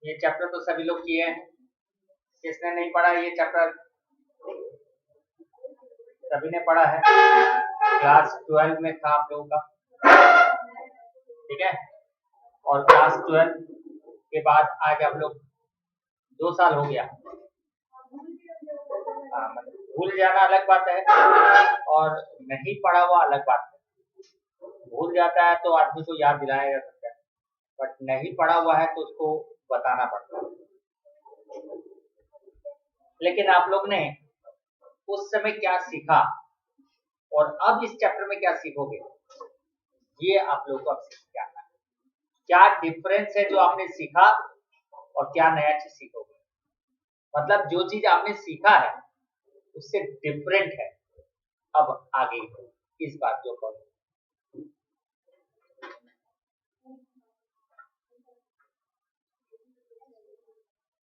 ये चैप्टर तो सभी लोग किए हैं। किसने नहीं पढ़ा ये चैप्टर? सभी ने पढ़ा है, क्लास 12 में था आप लोगों का, ठीक है। और क्लास 12 के बाद आज हम लोग 2 साल हो गया। मतलब भूल जाना अलग बात है और नहीं पढ़ा हुआ अलग बात है। भूल जाता है तो आदमी को याद दिलाया जा सकता है, बट नहीं पढ़ा हुआ है तो उसको बताना पड़ता है। लेकिन आप लोग ने उस समय क्या सीखा और अब इस चैप्टर में क्या सीखोगे, ये आप लोग को अब सीख जाना है। क्या डिफरेंस है जो आपने सीखा और क्या नया चीज सीखोगे। मतलब जो चीज आपने सीखा है उससे डिफरेंट है अब आगे इस बात जो करो।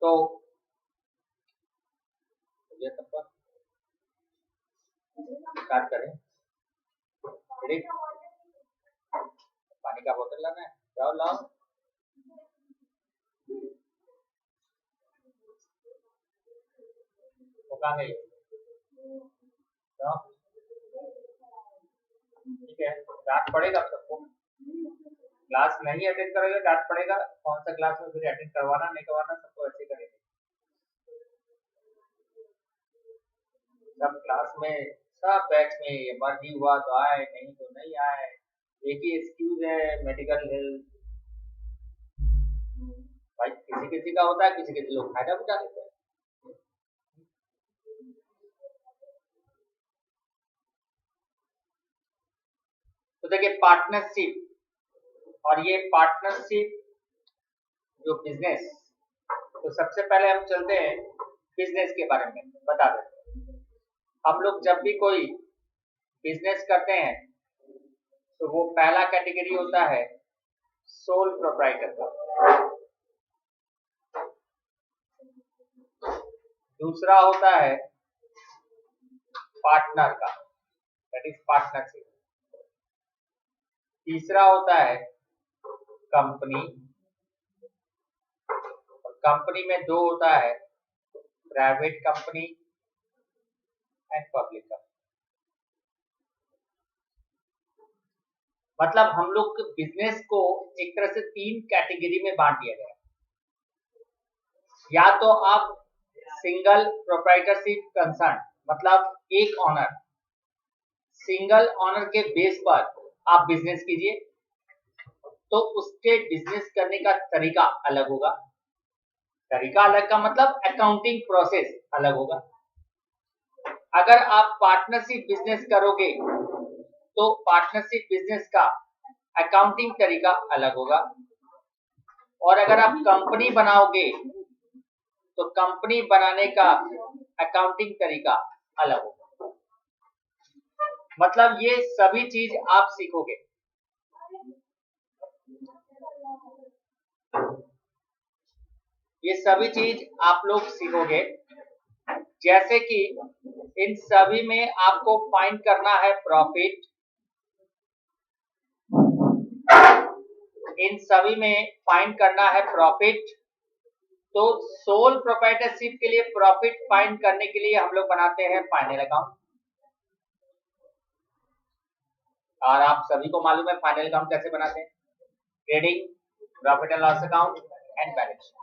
तो ये सब पर स्टार्ट करें। ठीक, पानी का बोतल लाना है, जाओ लाओ। वो कहाँ गई? जाओ। ठीक है, डांट पड़ेगा सबको। क्लास नहीं अटेंड करोगे डांट पड़ेगा। कौन सा क्लास में फिर अटेंड करवाना नहीं करवाना सबको ऐसे करेंगे। सब क्लास में सब बैच में मर्जी हुआ तो आए, नहीं तो नहीं आए। एक ही एक्सक्यूज है, मेडिकल हेल्थ। भाई किसी किसी का होता है, किसी किसी लोग फायदा उठा लेते हैं। तो देखिए पार्टनरशिप, और ये पार्टनरशिप जो बिजनेस, तो सबसे पहले हम चलते हैं बिजनेस के बारे में बता देते हैं। हम लोग जब भी कोई बिजनेस करते हैं तो वो पहला कैटेगरी होता है सोल प्रोप्राइटर का, दूसरा होता है पार्टनर का, दैट इज पार्टनरशिप, तीसरा होता है कंपनी, और कंपनी में दो होता है private company and public company. मतलब हम लोग बिजनेस को एक तरह से 3 कैटेगरी में बांट दिया गया है। या तो आप सिंगल प्रोप्राइटरशिप कंसर्न, मतलब एक ऑनर, सिंगल ऑनर के बेस पर आप बिजनेस कीजिए, तो उसके बिजनेस करने का तरीका अलग होगा। तरीका अलग का मतलब अकाउंटिंग प्रोसेस अलग होगा। अगर आप पार्टनरशिप बिजनेस करोगे तो पार्टनरशिप बिजनेस का अकाउंटिंग तरीका अलग होगा, और अगर आप कंपनी बनाओगे तो कंपनी बनाने का अकाउंटिंग तरीका अलग होगा। मतलब ये सभी चीज आप सीखोगे। ये सभी चीज आप लोग सीखोगे, जैसे कि इन सभी में आपको फाइंड करना है प्रॉफिट, इन सभी में फाइंड करना है प्रॉफिट। तो सोल प्रोप्राइटरशिप के लिए प्रॉफिट फाइंड करने के लिए हम लोग बनाते हैं फाइनल अकाउंट, और आप सभी को मालूम है फाइनल अकाउंट कैसे बनाते हैं, trading, profit and loss account and balance sheet.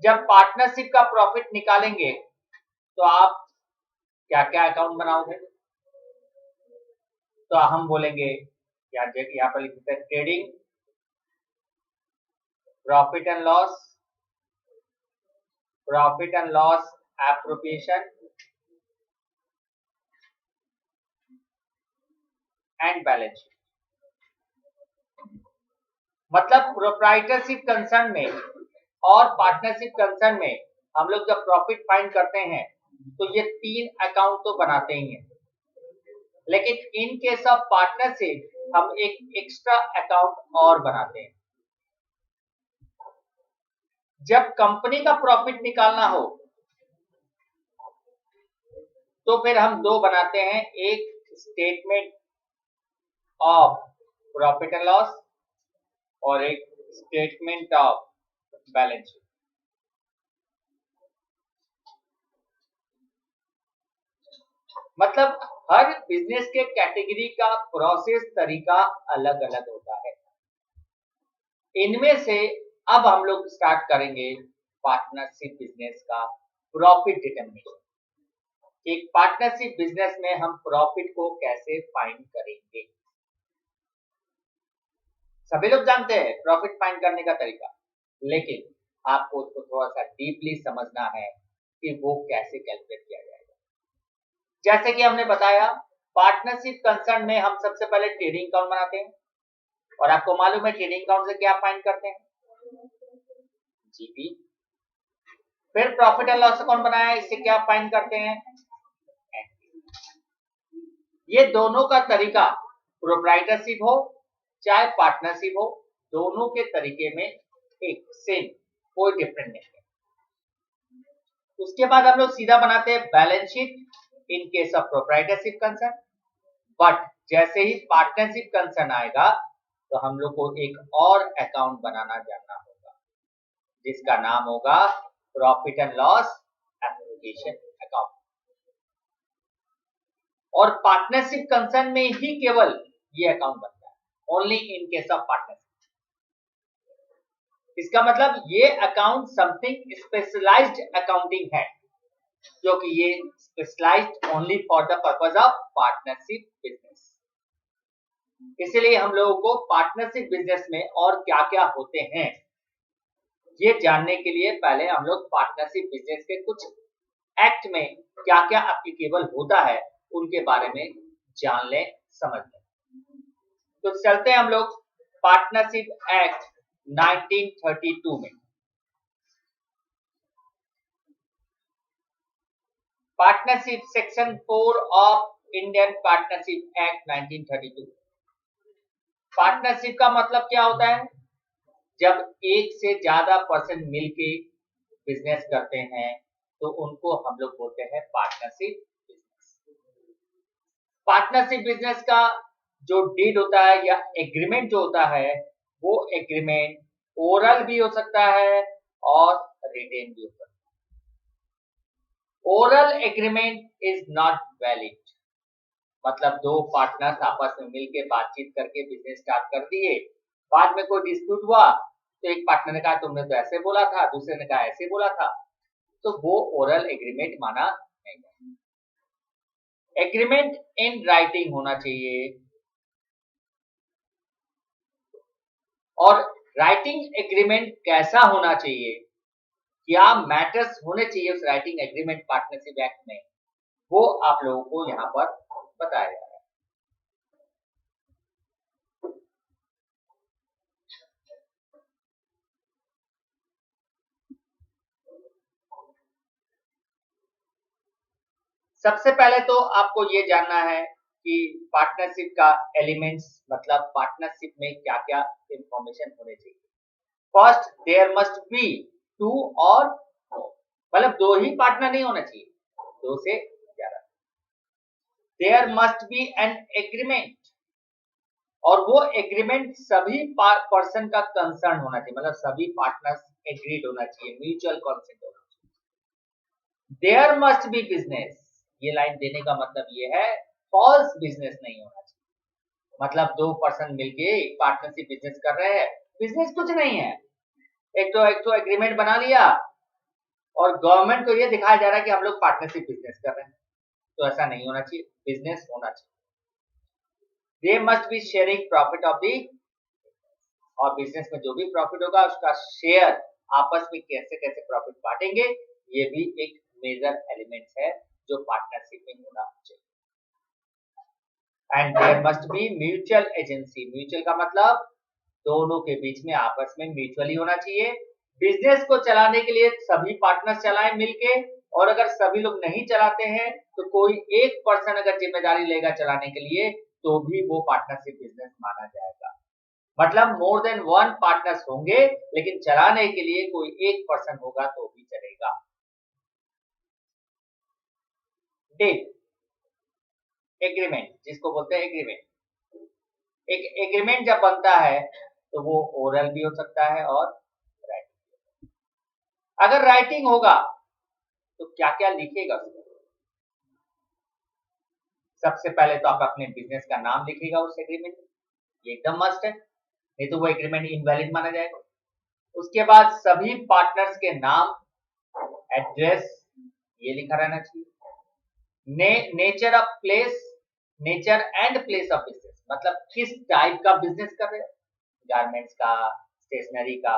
जब पार्टनरशिप का प्रॉफिट निकालेंगे तो आप क्या क्या अकाउंट बनाओगे, तो हम बोलेंगे यहाँ पर लिखते हैं trading, profit and loss, profit and loss appropriation and balance sheet. मतलब प्रोप्राइटरशिप कंसर्न में और पार्टनरशिप कंसर्न में हम लोग जब प्रॉफिट फाइंड करते हैं तो ये 3 अकाउंट तो बनाते ही हैं, लेकिन इन केस ऑफ पार्टनरशिप हम एक एक्स्ट्रा अकाउंट और बनाते हैं। जब कंपनी का प्रॉफिट निकालना हो तो फिर हम 2 बनाते हैं, एक statement of profit and loss और एक स्टेटमेंट ऑफ बैलेंस शीट। मतलब हर बिजनेस के कैटेगरी का प्रोसेस तरीका अलग अलग होता है। इनमें से अब हम लोग स्टार्ट करेंगे पार्टनरशिप बिजनेस का प्रॉफिट डिटरमिनेशन। एक पार्टनरशिप बिजनेस में हम प्रॉफिट को कैसे फाइंड करेंगे। सभी लोग जानते हैं प्रॉफिट फाइंड करने का तरीका, लेकिन आपको उसको थोड़ा सा डीपली समझना है कि वो कैसे कैलकुलेट किया जाएगा। जैसे कि हमने बताया, पार्टनरशिप कंसर्न में हम सबसे पहले ट्रेडिंग अकाउंट बनाते हैं, और आपको मालूम है ट्रेडिंग अकाउंट से क्या फाइंड करते हैं, जीपी। फिर प्रॉफिट एंड लॉस अकाउंट बनाया, इससे क्या फाइंड करते हैं, ये दोनों का तरीका प्रोप्राइटरशिप हो चाहे पार्टनरशिप हो, दोनों के तरीके में एक सेम, कोई डिफरेंट नहीं है। उसके बाद हम लोग सीधा बनाते हैं balance sheet in case of proprietorship concern. But जैसे ही पार्टनरशिप कंसर्न आएगा तो हम लोग को एक और अकाउंट बनाना जानना होगा, जिसका नाम होगा profit and loss application account. और पार्टनरशिप कंसर्न में ही केवल ये अकाउंट बनता है, only in case of partnership. इसका मतलब ये अकाउंट समथिंग स्पेशलाइज्ड अकाउंटिंग है, क्योंकि ये specialised only for the purpose of partnership business. इसलिए हम लोगों को पार्टनरशिप बिजनेस में और क्या क्या होते हैं ये जानने के लिए पहले हम लोग पार्टनरशिप बिजनेस के कुछ एक्ट में क्या क्या एप्लीकेबल होता है उनके बारे में जान लें, समझ लें। तो चलते हैं हम लोग पार्टनरशिप एक्ट 1932 में। Partnership section 4 of Indian partnership act 1932। Partnership का मतलब क्या होता है, जब एक से ज्यादा पर्सन मिलके बिजनेस करते हैं तो उनको हम लोग बोलते हैं पार्टनरशिप बिजनेस। पार्टनरशिप बिजनेस का जो डीड होता है या एग्रीमेंट जो होता है, वो एग्रीमेंट ओरल भी हो सकता है और रिटेन भी हो सकता है। Oral agreement is not valid, मतलब दो पार्टनर्स आपस में मिलकर बातचीत करके बिजनेस स्टार्ट कर दिए, बाद में कोई डिस्प्यूट हुआ तो एक पार्टनर ने कहा तुमने तो ऐसे बोला था, दूसरे ने कहा ऐसे बोला था, तो वो ओरल एग्रीमेंट माना नहीं। एग्रीमेंट इन राइटिंग होना चाहिए, और राइटिंग एग्रीमेंट कैसा होना चाहिए, क्या मैटर्स होने चाहिए उस राइटिंग एग्रीमेंट पार्टनरशिप एक्ट में, वो आप लोगों को यहाँ पर बताया जा रहा है। सबसे पहले तो आपको ये जानना है कि पार्टनरशिप का एलिमेंट्स, मतलब पार्टनरशिप में क्या क्या इंफॉर्मेशन होने चाहिए। First, there must be two और मोर, मतलब दो ही पार्टनर नहीं होना चाहिए, दो से ज्यादा। There must be an agreement, और वो एग्रीमेंट सभी पर्सन का कंसर्न होना चाहिए, मतलब सभी पार्टनर्स एग्रीड होना चाहिए, म्यूचुअल कंसेंट होना चाहिए। देयर मस्ट बी बिजनेस, ये लाइन देने का मतलब ये है फॉल्स बिजनेस नहीं होना चाहिए, मतलब दो पर्सन मिलके पार्टनरशिप बिजनेस कर रहे हैं, बिजनेस कुछ नहीं है, एक तो एग्रीमेंट बना लिया और गवर्नमेंट को ये दिखाया जा रहा है कि हम लोग पार्टनरशिप बिजनेस कर रहे हैं, तो ऐसा नहीं होना चाहिए, बिजनेस होना चाहिए। They must be sharing profit of the, और बिजनेस में जो भी प्रॉफिट होगा उसका शेयर, आपस में कैसे कैसे प्रॉफिट बांटेंगे, ये भी एक मेजर एलिमेंट है जो पार्टनरशिप में होना चाहिए। And there must be mutual agency, mutual का मतलब दोनों के बीच में आपस में म्यूचुअली होना चाहिए। बिजनेस को चलाने के लिए सभी पार्टनर चलाएं मिलके, और अगर सभी लोग नहीं चलाते हैं तो कोई एक पर्सन अगर जिम्मेदारी लेगा चलाने के लिए तो भी वो पार्टनरशिप बिजनेस माना जाएगा। मतलब मोर देन वन पार्टनर्स होंगे, लेकिन चलाने के लिए कोई एक पर्सन होगा तो भी चलेगा। डील, एग्रीमेंट जिसको बोलते हैं एग्रीमेंट, एक एग्रीमेंट जब बनता है तो वो ओरल भी हो सकता है और राइटिंग। अगर राइटिंग होगा तो क्या क्या लिखेगा उसमें? सबसे पहले तो आप अपने बिजनेस का नाम लिखेगा उस एग्रीमेंट में, ये एकदम मस्ट है, नहीं तो वो एग्रीमेंट इनवैलिड माना जाएगा। उसके बाद सभी पार्टनर्स के नाम, एड्रेस ये लिखा रहना चाहिए। Nature of place, nature and place of business, मतलब किस टाइप का बिजनेस कर रहे हो, गारमेंट्स का, स्टेशनरी का।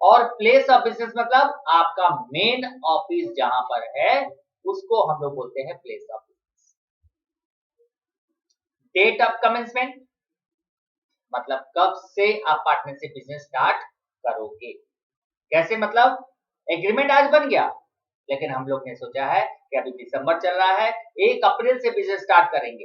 और प्लेस ऑफ बिजनेस मतलब आपका मेन ऑफिस जहां पर है उसको हम लोग बोलते हैं place of business. Date of commencement मतलब कब से आप पार्टनरशिप बिजनेस स्टार्ट करोगे। कैसे मतलब एग्रीमेंट आज बन गया, लेकिन हम लोग ने सोचा है कि अभी दिसंबर चल रहा है, 1 अप्रैल से बिजनेस स्टार्ट करेंगे।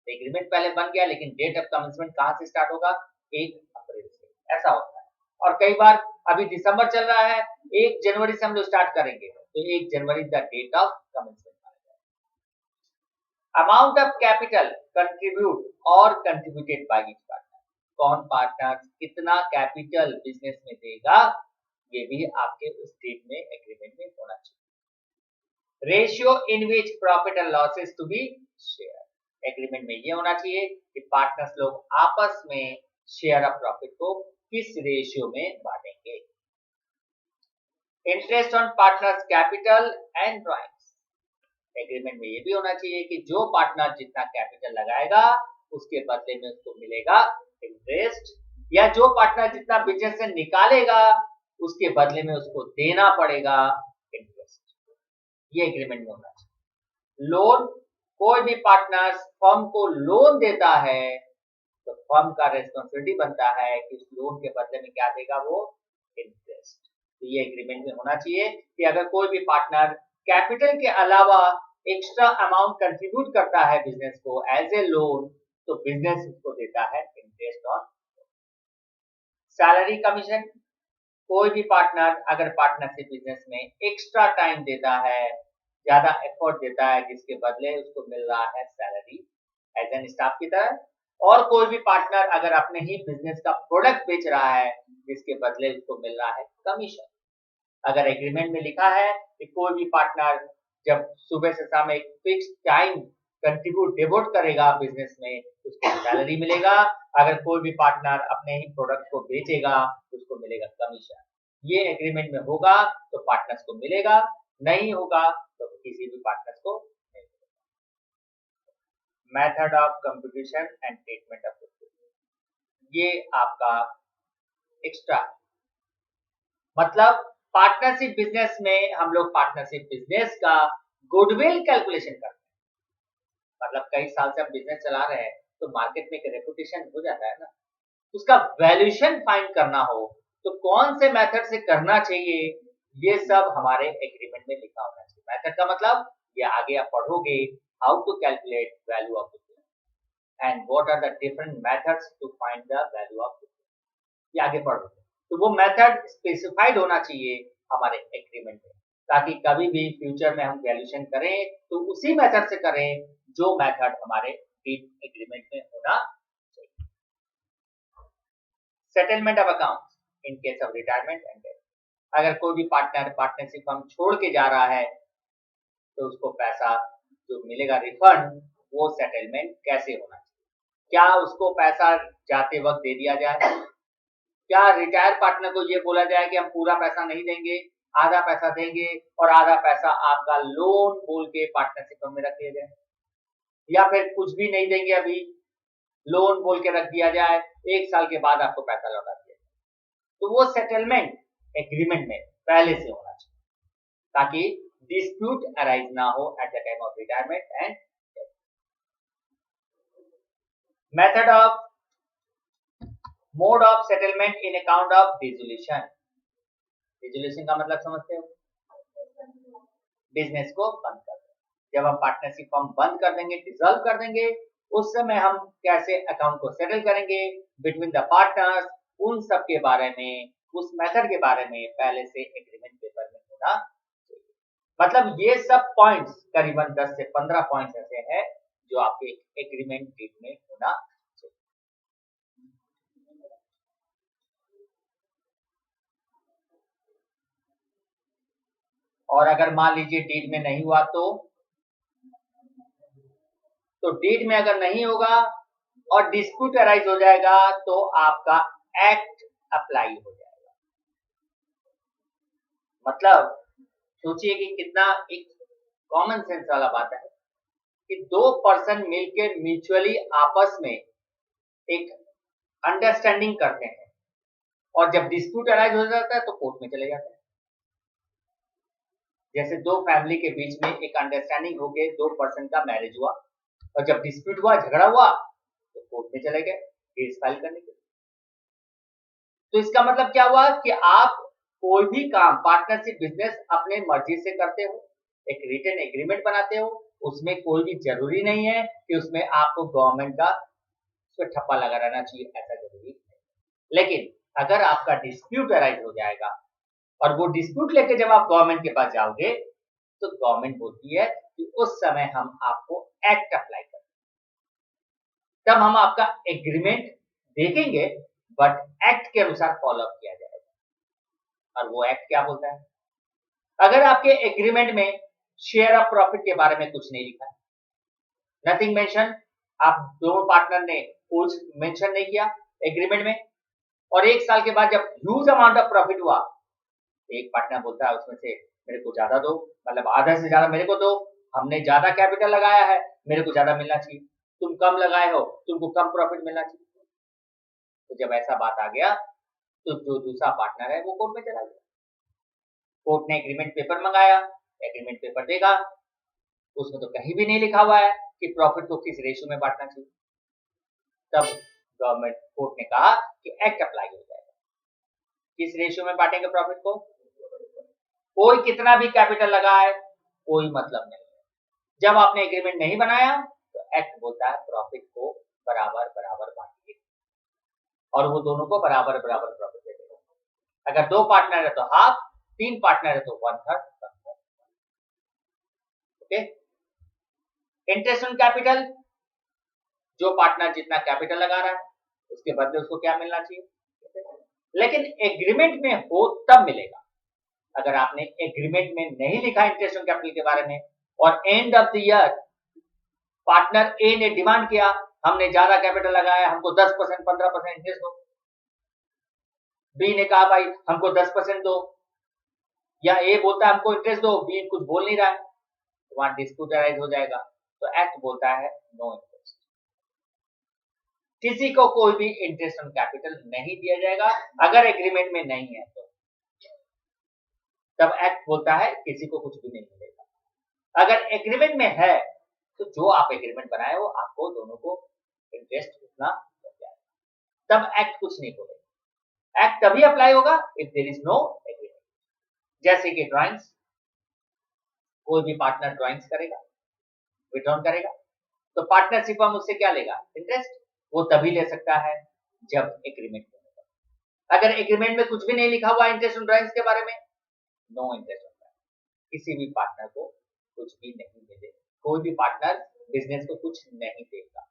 एग्रीमेंट पहले बन गया, लेकिन डेट ऑफ कमेंसमेंट कहां से स्टार्ट होगा? 1 अप्रैल से। ऐसा होता है। और कई बार अभी दिसंबर चल रहा है, 1 जनवरी से हम लोग स्टार्ट करेंगे, तो 1 जनवरी the date of commencement. Amount of capital contribute और कंट्रीब्यूटेड बाय ईच पार्टनर, कौन पार्टनर कितना कैपिटल बिजनेस में देगा, ये भी आपके उस डेट में एग्रीमेंट में होना चाहिए। Ratio in which profit and losses to be share, agreement में ये होना चाहिए कि पार्टनर्स लोग आपस में शेयर ऑफ प्रॉफिट को किस रेशियो में बांटेंगे। Interest on partners capital and drawings, agreement में ये भी होना चाहिए कि जो पार्टनर जितना कैपिटल लगाएगा उसके बदले में उसको मिलेगा इंटरेस्ट, या जो पार्टनर जितना बिजनेस से निकालेगा उसके बदले में उसको देना पड़ेगा इंटरेस्ट। ये एग्रीमेंट में होना चाहिए। लोन, कोई भी पार्टनर फर्म को लोन देता है तो फर्म का रेस्पॉन्सिबिलिटी बनता है कि उस लोन के बदले में क्या देगा, वो इंटरेस्ट। तो ये एग्रीमेंट में होना चाहिए कि अगर कोई भी पार्टनर कैपिटल के अलावा एक्स्ट्रा अमाउंट कंट्रीब्यूट करता है बिजनेस को एज ए लोन, तो बिजनेस उसको देता है इंटरेस्ट ऑन। सैलरी कमीशन, कोई भी पार्टनर अगर पार्टनरशिप बिजनेस में एक्स्ट्रा टाइम देता है, ज्यादा एफर्ट देता है, जिसके बदले उसको मिल रहा है सैलरी एज एन स्टाफ की तरह। और कोई भी पार्टनर अगर अपने ही बिजनेस का प्रोडक्ट बेच रहा है जिसके बदले उसको मिल रहा है कमीशन। अगर एग्रीमेंट में लिखा है कि कोई भी पार्टनर जब सुबह से शाम एक फिक्स टाइम कंट्रीब्यूट डिवोट करेगा बिजनेस में, उसको सैलरी मिलेगा। अगर कोई भी पार्टनर अपने ही प्रोडक्ट को बेचेगा उसको मिलेगा कमीशन। ये एग्रीमेंट में होगा तो पार्टनर्स को मिलेगा, नहीं होगा तो किसी भी पार्टनर्स को नहीं मिलेगा। Method of computation and treatment of, ये आपका एक्स्ट्रा, मतलब पार्टनरशिप बिजनेस में हम लोग पार्टनरशिप बिजनेस का गुडविल कैलकुलेशन करते हैं। मतलब कई साल से हम बिजनेस चला रहे हैं तो मार्केट में एक रेपुटेशन हो जाता है ना, उसका वैल्यूएशन फाइंड करना हो तो कौन से मेथड से करना चाहिए, ये सब हमारे एग्रीमेंट में लिखा होना चाहिए। मेथड का मतलब ये आगे आप पढ़ोगे, how to calculate value of and what are the different methods to find the value of, ये आगे पढ़ोगे। तो वो मेथड स्पेसिफाइड होना चाहिए हमारे एग्रीमेंट में, ताकि कभी भी फ्यूचर में हम वैल्यूएशन करें तो उसी मेथड से करें जो मेथड हमारे एग्रीमेंट में होना चाहिए। Settlement of accounts in case of retirement and death, अगर कोई भी पार्टनर पार्टनरशिप हम छोड़ के जा रहा है तो उसको पैसा जो मिलेगा रिफंड, वो सेटलमेंट कैसे होना चाहिए। क्या उसको पैसा जाते वक्त दे दिया जाए, क्या रिटायर पार्टनर को ये बोला जाए कि हम पूरा पैसा नहीं देंगे, आधा पैसा देंगे और आधा पैसा आपका लोन बोल के पार्टनरशिप में रख दिया जाए, या फिर कुछ भी नहीं देंगे, अभी लोन बोल के रख दिया जाए, 1 साल के बाद आपको पैसा लौटा दिया जाए। तो वो सेटलमेंट एग्रीमेंट में पहले से होना चाहिए ताकि डिस्प्यूट अराइज ना हो at the time of retirement and method of mode of settlement in account of dissolution. Dissolution का मतलब समझते हो, बिजनेस को बंद कर देंगे। जब हम पार्टनरशिप फर्म बंद कर देंगे, डिसॉल्व कर देंगे, उस समय हम कैसे अकाउंट को सेटल करेंगे बिटवीन द पार्टनर्स, उन सब के बारे में, उस मेथड के बारे में पहले से एग्रीमेंट पेपर में होना चाहिए। मतलब ये सब पॉइंट्स करीबन 10 से 15 पॉइंट्स ऐसे हैं जो आपके एग्रीमेंट डीड में होना चाहिए। और अगर मान लीजिए डीड में नहीं हुआ तो डीड में अगर नहीं होगा और डिस्प्यूट अराइज हो जाएगा तो आपका एक्ट अप्लाई हो जाएगा। मतलब सोचिए कि कितना एक कॉमन सेंस वाला बात है कि दो पर्सन मिलकर म्यूचुअली आपस में एक अंडरस्टैंडिंग करते हैं और जब डिस्प्यूट अराइज हो जाता है तो कोर्ट में चले जाते हैं। जैसे दो फैमिली के बीच में एक अंडरस्टैंडिंग हो गई, दो पर्सन का मैरिज हुआ और जब डिस्प्यूट हुआ, झगड़ा हुआ तो कोर्ट में चले गए केस फाइल करने के लिए। तो इसका मतलब क्या हुआ कि आप कोई भी काम पार्टनरशिप बिजनेस अपने मर्जी से करते हो, एक रिटन एग्रीमेंट बनाते हो, उसमें कोई भी जरूरी नहीं है कि उसमें आपको गवर्नमेंट का उसको ठप्पा लगा रहना चाहिए, ऐसा जरूरी नहीं। लेकिन अगर आपका डिस्प्यूट अराइज हो जाएगा और वो डिस्प्यूट लेके जब आप गवर्नमेंट के पास जाओगे तो गवर्नमेंट बोलती है कि उस समय हम आपको एक्ट अप्लाई करें, तब हम आपका एग्रीमेंट देखेंगे बट एक्ट के अनुसार फॉलो अप किया जाएगा। और वो एक्ट क्या बोलता है? अगर आपके एग्रीमेंट में शेयर ऑफ प्रॉफिट के बारे में कुछ नहीं लिखा है, नथिंग मेंशन, आप दोनों पार्टनर ने कुछ मेंशन नहीं किया एग्रीमेंट में, और एक साल के बाद जब ह्यूज अमाउंट ऑफ प्रॉफिट हुआ, एक पार्टनर बोलता है उसमें से मेरे को ज्यादा दो, मतलब आधा से ज्यादा मेरे को दो, हमने ज्यादा कैपिटल लगाया है, मेरे को ज्यादा मिलना चाहिए, तुम कम लगाए हो, तुमको कम प्रॉफिट मिलना चाहिए। तो जब ऐसा बात आ गया तो जो दूसरा पार्टनर है वो कोर्ट में चला गया। कोर्ट ने एग्रीमेंट पेपर मंगाया, एग्रीमेंट पेपर देगा, उसमें तो कहीं भी नहीं लिखा हुआ है कि प्रॉफिट को किस रेशियो में बांटना चाहिए। तब गवर्नमेंट कोर्ट ने कहा कि एक्ट अप्लाई हो जाएगा। किस रेशियो में बांटेंगे प्रॉफिट को? कोई कितना भी कैपिटल लगाए कोई मतलब नहीं है। जब आपने एग्रीमेंट नहीं बनाया तो एक्ट बोलता है प्रॉफिट को बराबर बराबर बांटिए और वो दोनों को बराबर बराबर प्रॉफिट दे देगा। अगर दो पार्टनर है तो हाफ, तीन पार्टनर है तो 1/3। ओके, इंटरेस्ट ऑन कैपिटल, जो पार्टनर जितना कैपिटल लगा रहा है उसके बदले उसको क्या मिलना चाहिए, लेकिन एग्रीमेंट में हो तब मिलेगा। अगर आपने एग्रीमेंट में नहीं लिखा इंटरेस्ट ऑन कैपिटल के बारे में और end of the year partner A ने डिमांड किया हमने ज्यादा कैपिटल लगाया, हमको 10% 15% इंटरेस्ट दो, बी ने कहा भाई हमको 10% दो, या ए बोलता है हमको इंटरेस्ट दो, बी कुछ बोल नहीं रहा है, तो वहां डिस्प्यूट अराइज हो जाएगा। तो एक्ट बोलता है नो इंटरेस्ट, किसी को कोई भी इंटरेस्ट ऑन कैपिटल नहीं दिया जाएगा अगर एग्रीमेंट में नहीं है तो। तब एक्ट बोलता है किसी को कुछ भी नहीं मिलेगा। अगर एग्रीमेंट में है तो जो आप एग्रीमेंट बनाए हो आपको दोनों को इंटरेस्ट उतना मिल जाएगा, तब एक्ट कुछ नहीं बोलेगा। एक्ट तभी अप्लाई होगा if there is no agreement. जैसे कि ड्राइंग्स, कोई भी पार्टनर ड्राइंग्स करेगा, विड्रॉन करेगा, तो पार्टनरशिप में उससे क्या लेगा, इंटरेस्ट, वो तभी ले सकता है जब एग्रीमेंट होगा। अगर एग्रीमेंट में कुछ भी नहीं लिखा हुआ इंटरेस्ट ऑन ड्राइंग्स के बारे में, नो इंटरेस्ट होता है, किसी भी पार्टनर को कुछ भी नहीं मिलेगा, कोई भी पार्टनर बिजनेस को कुछ नहीं देगा।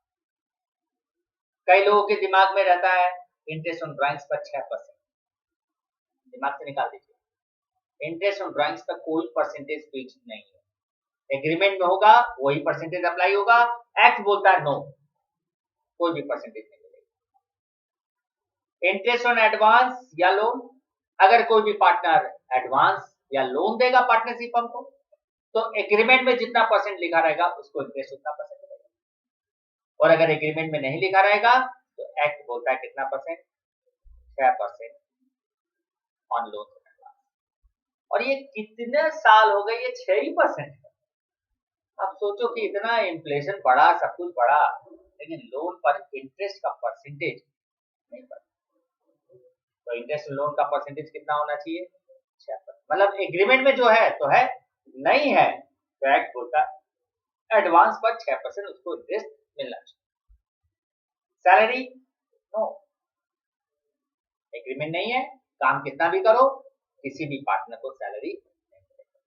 कई लोगों के दिमाग में रहता है इंटरेस्ट ऑन ड्राइंग्स पर 6%, दिमाग से निकाल दीजिए, इंटरेस्ट ऑन ड्राइंग्स पर कोई परसेंटेज फिक्स नहीं है, एग्रीमेंट में होगा वही परसेंटेज अप्लाई होगा। एक्ट बोलता है नो, कोई भी परसेंटेज नहीं मिलेगा। इंटरेस्ट ऑन एडवांस या लोन, अगर कोई भी पार्टनर एडवांस या लोन देगा पार्टनरशिप फर्म को तो एग्रीमेंट में जितना परसेंट लिखा रहेगा उसको इंटरेस्ट उतना परसेंट मिलेगा, और अगर एग्रीमेंट में नहीं लिखा रहेगा तो एक्ट बोलता है कितना परसेंट, 6% ऑन लोन। और ये कितने साल हो गए, ये 6%। अब सोचो कि इतना इन्फ्लेशन बढ़ा, सब कुछ बढ़ा, लेकिन लोन पर इंटरेस्ट का परसेंटेज नहीं बढ़ा। तो इंटरेस्ट लोन का परसेंटेज कितना होना चाहिए, 6%। मतलब एग्रीमेंट में जो है तो है, नहीं है तो एक्ट बोलता है एडवांस पर 6% उसको इंटरेस्ट मिलना चाहिए। सैलरी नो, एग्रीमेंट नहीं है, काम कितना भी करो किसी भी पार्टनर को सैलरी नहीं मिलेगी।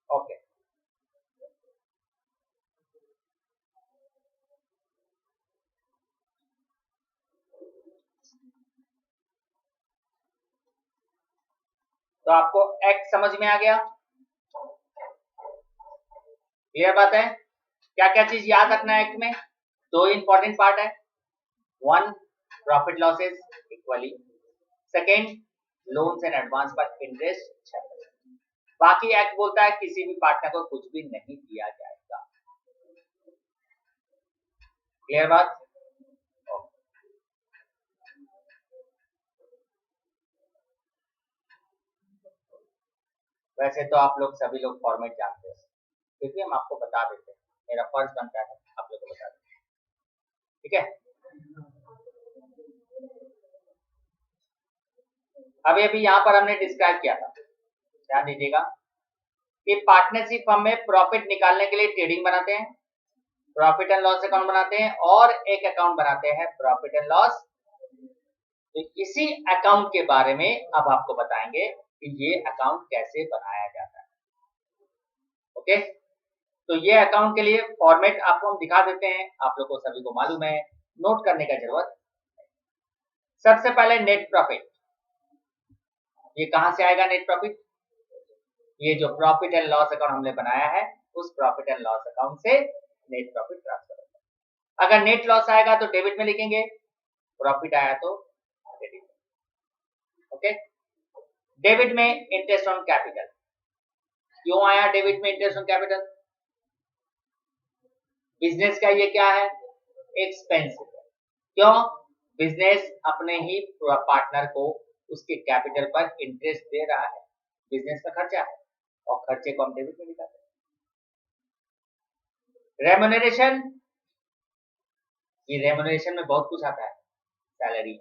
ओके, तो आपको एक्ट समझ में आ गया? क्लियर बात है? क्या क्या चीज याद रखना है एक्ट में? दो इंपॉर्टेंट पार्ट है, one profit losses equally, second loans and advance पर इंटरेस्ट। बाकी एक्ट बोलता है किसी भी पार्टनर को कुछ भी नहीं दिया जाएगा। क्लियर बात? वैसे तो आप लोग सभी लोग फॉर्मेट जानते हैं, फिर भी हम आपको बता देते हैं, मेरा फर्ज बनता है आप लोग को बता दें। ठीक है, अभी यहाँ पर हमने डिस्क्राइब किया था, ध्यान दीजिएगा कि पार्टनरशिप फर्म में प्रॉफिट निकालने के लिए ट्रेडिंग बनाते हैं, प्रॉफिट एंड लॉस अकाउंट बनाते हैं और एक अकाउंट बनाते हैं प्रॉफिट एंड लॉस। तो इसी अकाउंट के बारे में अब आपको बताएंगे कि ये अकाउंट कैसे बनाया जाता है। ओके, तो ये अकाउंट के लिए फॉर्मेट आपको हम दिखा देते हैं, आप लोग को सभी को मालूम है, नोट करने का जरूरत। सबसे पहले नेट प्रॉफिट, ये कहां से आएगा नेट प्रॉफिट? ये जो प्रॉफिट एंड लॉस अकाउंट हमने बनाया है उस प्रॉफिट एंड लॉस अकाउंट से नेट प्रॉफिट ट्रांसफर होगा। अगर नेट लॉस आएगा तो डेबिट में लिखेंगे, प्रॉफिट आया तो क्रेडिट में। ओके, डेबिट में इंटरेस्ट ऑन कैपिटल, क्यों आया डेबिट में इंटरेस्ट ऑन कैपिटल? बिजनेस का ये क्या है? एक्सपेंस। क्यों? बिजनेस अपने ही पार्टनर को उसके कैपिटल पर इंटरेस्ट दे रहा है, बिजनेस का खर्चा है और खर्चे को हम डेबिट में दिखाते हैं। रेम्यूनरेशन, ये रेम्यूनरेशन में बहुत कुछ आता है, सैलरी,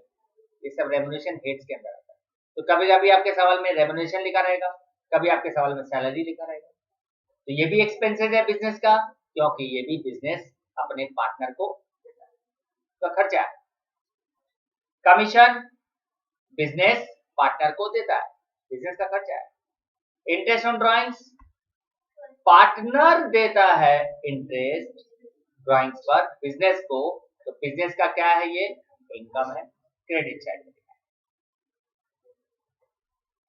ये सब रेम्यूनरेशन हेड्स के अंदर आता है। तो कभी कभी आपके सवाल में रेम्यूनरेशन लिखा रहेगा, कभी आपके सवाल में सैलरी लिखा रहेगा, तो ये भी एक्सपेंसेस है बिजनेस का, क्योंकि ये भी बिजनेस अपने पार्टनर को देता है, तो खर्चा है। कमीशन बिजनेस पार्टनर को देता है, बिजनेस का खर्चा है। इंटरेस्ट ऑन ड्राइंग्स, पार्टनर देता है इंटरेस्ट ड्राइंग्स पर बिजनेस को, तो बिजनेस का क्या है? ये इनकम है, क्रेडिट साइड में।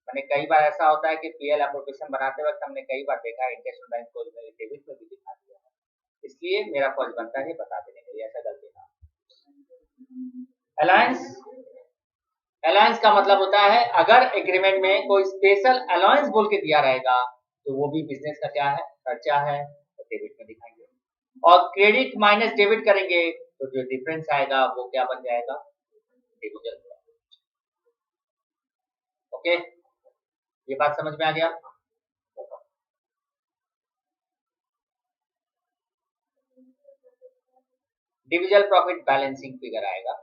मैंने कई बार ऐसा होता है कि पीएल एप्लीकेशन बनाते वक्त हमने कई बार देखा इंटरेस्ट ऑन ड्राइंग्स को डेबिट में भी दिखा दिया है, इसलिए मेरा फर्ज बनता है बता देने के लिए, ऐसा गलती ना। अलायंस, अलायंस का मतलब होता है अगर एग्रीमेंट में कोई स्पेशल अलायंस बोल के दिया रहेगा तो वो भी बिजनेस का क्या है? खर्चा है, तो डेबिट में दिखाएंगे। और क्रेडिट माइनस डेबिट करेंगे तो जो डिफरेंस आएगा वो क्या बन जाएगा? डिविजल। ओके, ये बात समझ में आ गया? डिविजल प्रॉफिट बैलेंसिंग फिगर आएगा,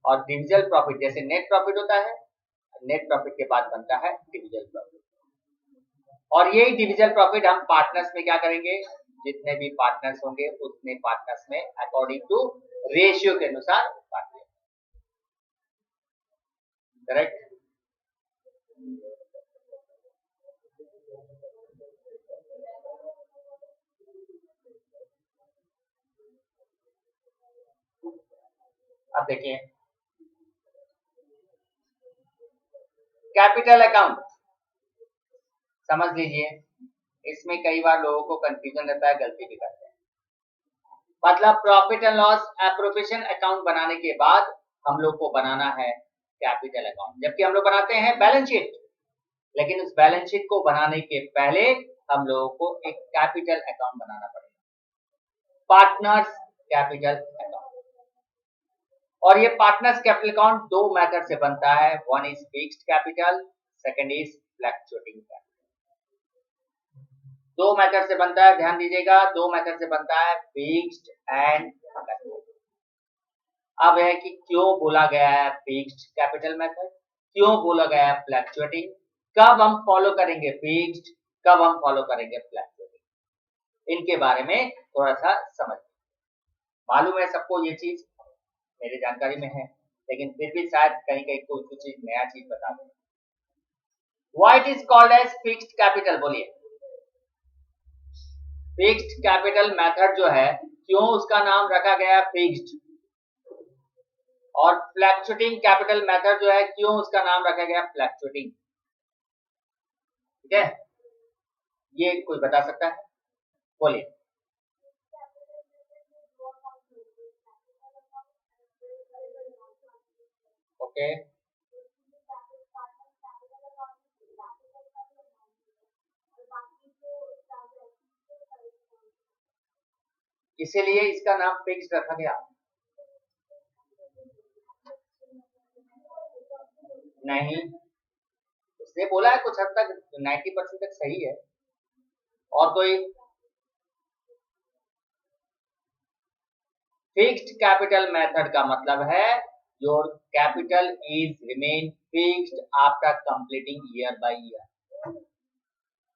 और डिविजल प्रॉफिट जैसे नेट प्रॉफिट होता है, नेट प्रॉफिट के बाद बनता है डिविजल प्रॉफिट। और यही डिविजल प्रॉफिट हम पार्टनर्स में क्या करेंगे? जितने भी पार्टनर्स होंगे उतने पार्टनर्स में अकॉर्डिंग टू रेशियो के अनुसार बांटेंगे। करेक्ट? अब देखिए कैपिटल अकाउंट, समझ लीजिए, इसमें कई बार लोगों को कंफ्यूजन रहता है, गलती भी करते हैं। मतलब profit and loss appropriation account बनाने के बाद हम लोग को बनाना है कैपिटल अकाउंट, जबकि हम लोग बनाते हैं बैलेंस शीट, लेकिन उस बैलेंस शीट को बनाने के पहले हम लोगों को एक कैपिटल अकाउंट बनाना पड़ेगा, पार्टनर्स कैपिटल अकाउंट। और ये पार्टनर्स कैपिटल अकाउंट दो मेथड से बनता है, one is fixed capital, second is fluctuating capital. दो मेथड से बनता है, ध्यान दीजिएगा, दो मेथड से बनता है, फिक्स्ड एंड फ्लक्चुएटिंग। अब है कि क्यों बोला गया है फिक्स्ड कैपिटल मेथड, क्यों बोला गया है फ्लक्चुएटिंग, कब हम फॉलो करेंगे फिक्स्ड, कब हम फॉलो करेंगे फ्लक्चुएटिंग, इनके बारे में थोड़ा सा समझ। मालूम है सबको ये चीज मेरी जानकारी में है, लेकिन फिर भी शायद कहीं कहीं कुछ चीज नया चीज बता दें। What is called as fixed capital? बोलिए। फिक्स्ड कैपिटल मेथड जो है, क्यों उसका नाम रखा गया फिक्स्ड? और फ्लक्चुएटिंग कैपिटल मेथड जो है, क्यों उसका नाम रखा गया फ्लक्चुएटिंग? ठीक है, ये कोई बता सकता है? बोलिए। ओके, इसीलिए इसका नाम फिक्स्ड रखा गया। नहीं, उसने बोला है कुछ हद तक 90% तक सही है। और कोई? फिक्स्ड कैपिटल मेथड का मतलब है your capital is remain fixed after completing year by year.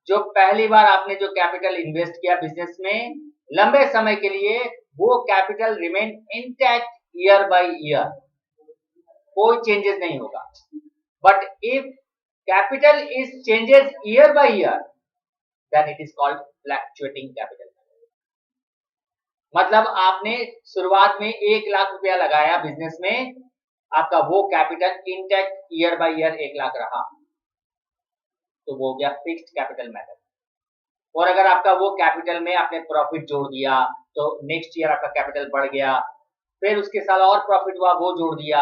जो पहली बार आपने जो कैपिटल इन्वेस्ट किया बिजनेस में लंबे समय के लिए, वो capital remain intact year by year, कोई चेंजेस नहीं होगा। But if capital is changes year by year, then it is called fluctuating capital. मतलब आपने शुरुआत में 1 लाख रुपया लगाया बिजनेस में, आपका वो capital intact year by year 1 lakh रहा, तो वो हो गया फिक्स्ड कैपिटल मेथड। और अगर आपका वो कैपिटल में आपने प्रॉफिट जोड़ दिया तो नेक्स्ट ईयर आपका कैपिटल बढ़ गया, फिर उसके साल और प्रॉफिट हुआ वो जोड़ दिया,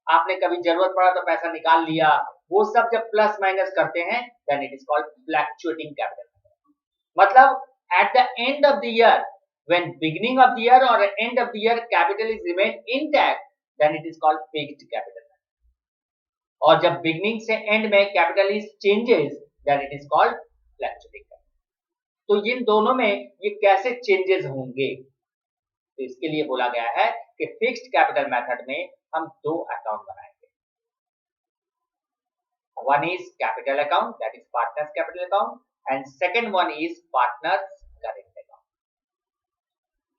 आपने कभी जरूरत पड़ा तो पैसा निकाल लिया, वो सब जब प्लस माइनस करते हैं then it is called fluctuating capital. मतलब at the end of the year, when beginning of the year or end of the year capital is remain intact, then it is called fixed capital। और जब beginning से end में capital is changes, then it is called fluctuating capital। तो इन दोनों में ये कैसे changes होंगे, तो इसके लिए बोला गया है कि फिक्स्ड कैपिटल मेथड में हम 2 अकाउंट बनाएंगे। One is capital account, that is partners capital account, and second one is partners current account.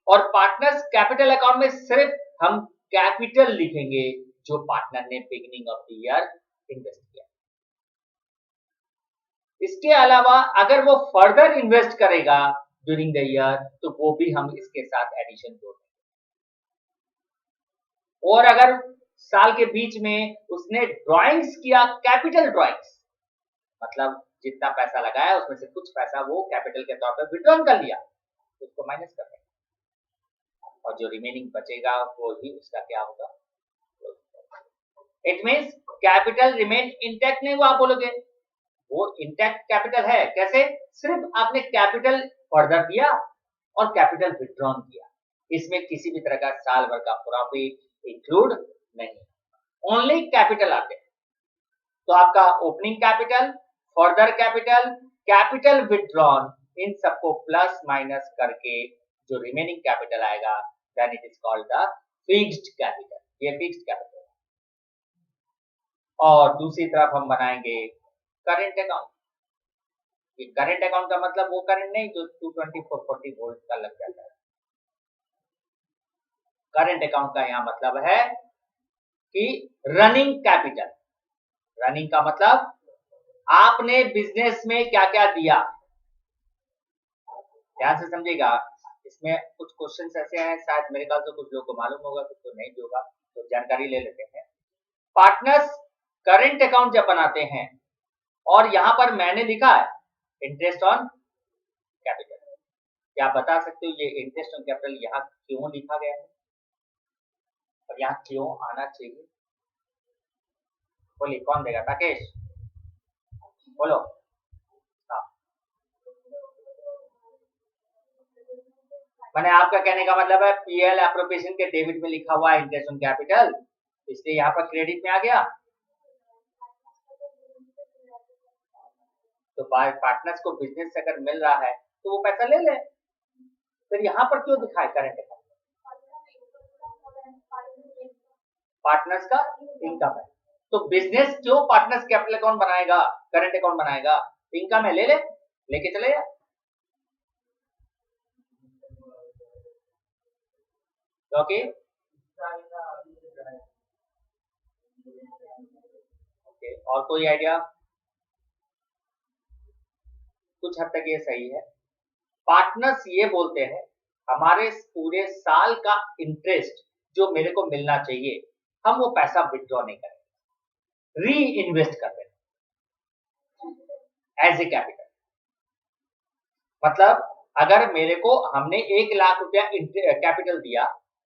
और पार्टनर्स कैपिटल अकाउंट में सिर्फ हम कैपिटल लिखेंगे जो पार्टनर ने beginning of the year invest किया। इसके अलावा अगर वो फर्दर इन्वेस्ट करेगा ड्यूरिंग द ईयर तो वो भी हम इसके साथ एडिशन जोड़ देंगे। और अगर साल के बीच में उसने ड्राइंग्स किया, कैपिटल ड्राइंग्स, मतलब जितना पैसा लगाया उसमें से कुछ पैसा वो कैपिटल के तौर पर विड्रॉ कर लिया, तो उसको माइनस कर देंगे, और जो रिमेनिंग बचेगा वो ही उसका क्या होगा। It means capital remain intact नहीं हुआ, आप बोलोगे वो इंटैक्ट कैपिटल है। कैसे? सिर्फ आपने कैपिटल फर्दर दिया और कैपिटल विड्रॉन किया, इसमें किसी भी तरह का साल भर का प्रॉफिट इंक्लूड नहीं, ओनली कैपिटल आते हैं। तो आपका opening capital, further capital, capital withdrawn, इन सबको प्लस माइनस करके जो रिमेनिंग कैपिटल आएगा then it is called the fixed capital. ये फिक्स्ड कैपिटल। और दूसरी तरफ हम बनाएंगे करेंट अकाउंट। ये करेंट अकाउंट का मतलब वो करेंट नहीं जो 220/40 वोल्ट का लग जाता है। करेंट अकाउंट का यहाँ मतलब है कि रनिंग कैपिटल। रनिंग का मतलब आपने बिजनेस में क्या क्या दिया, ध्यान से समझिएगा। इसमें कुछ क्वेश्चंस ऐसे हैं, शायद मेरे ख्याल से कुछ लोगों को मालूम होगा, कुछ को नहीं भी होगा, तो जानकारी ले लेते हैं। पार्टनर्स करेंट अकाउंट जब बनाते हैं और यहां पर मैंने लिखा है इंटरेस्ट ऑन कैपिटल, क्या आप बता सकते हो ये इंटरेस्ट ऑन कैपिटल यहाँ क्यों लिखा गया है और यहाँ क्यों आना चाहिए? बोलिए, कौन देगा? राकेश बोलो। हाँ, मैंने आपका कहने का मतलब है पीएल एप्रोप्रिएशन के डेबिट में लिखा हुआ है इंटरेस्ट ऑन कैपिटल, इसलिए यहाँ पर क्रेडिट में आ गया। तो पार्टनर्स को बिजनेस से अगर मिल रहा है तो वो पैसा ले ले, फिर यहाँ पर क्यों दिखाए करेंट अकाउंट? पार्टनर्स का इनकम है, तो बिजनेस क्यों पार्टनर्स कैपिटल अकाउंट बनाएगा, करंट अकाउंट बनाएगा? इनकम है, ले ले, लेके चले जा। ओके, और कोई आइडिया? कुछ हद तक ये सही है। पार्टनर्स ये बोलते हैं हमारे पूरे साल का इंटरेस्ट जो मेरे को मिलना चाहिए, हम वो पैसा विथड्रॉ नहीं करेंगे, री इन्वेस्ट कर देंगे। As a capital. मतलब अगर मेरे को हमने 1,00,000 रुपया कैपिटल दिया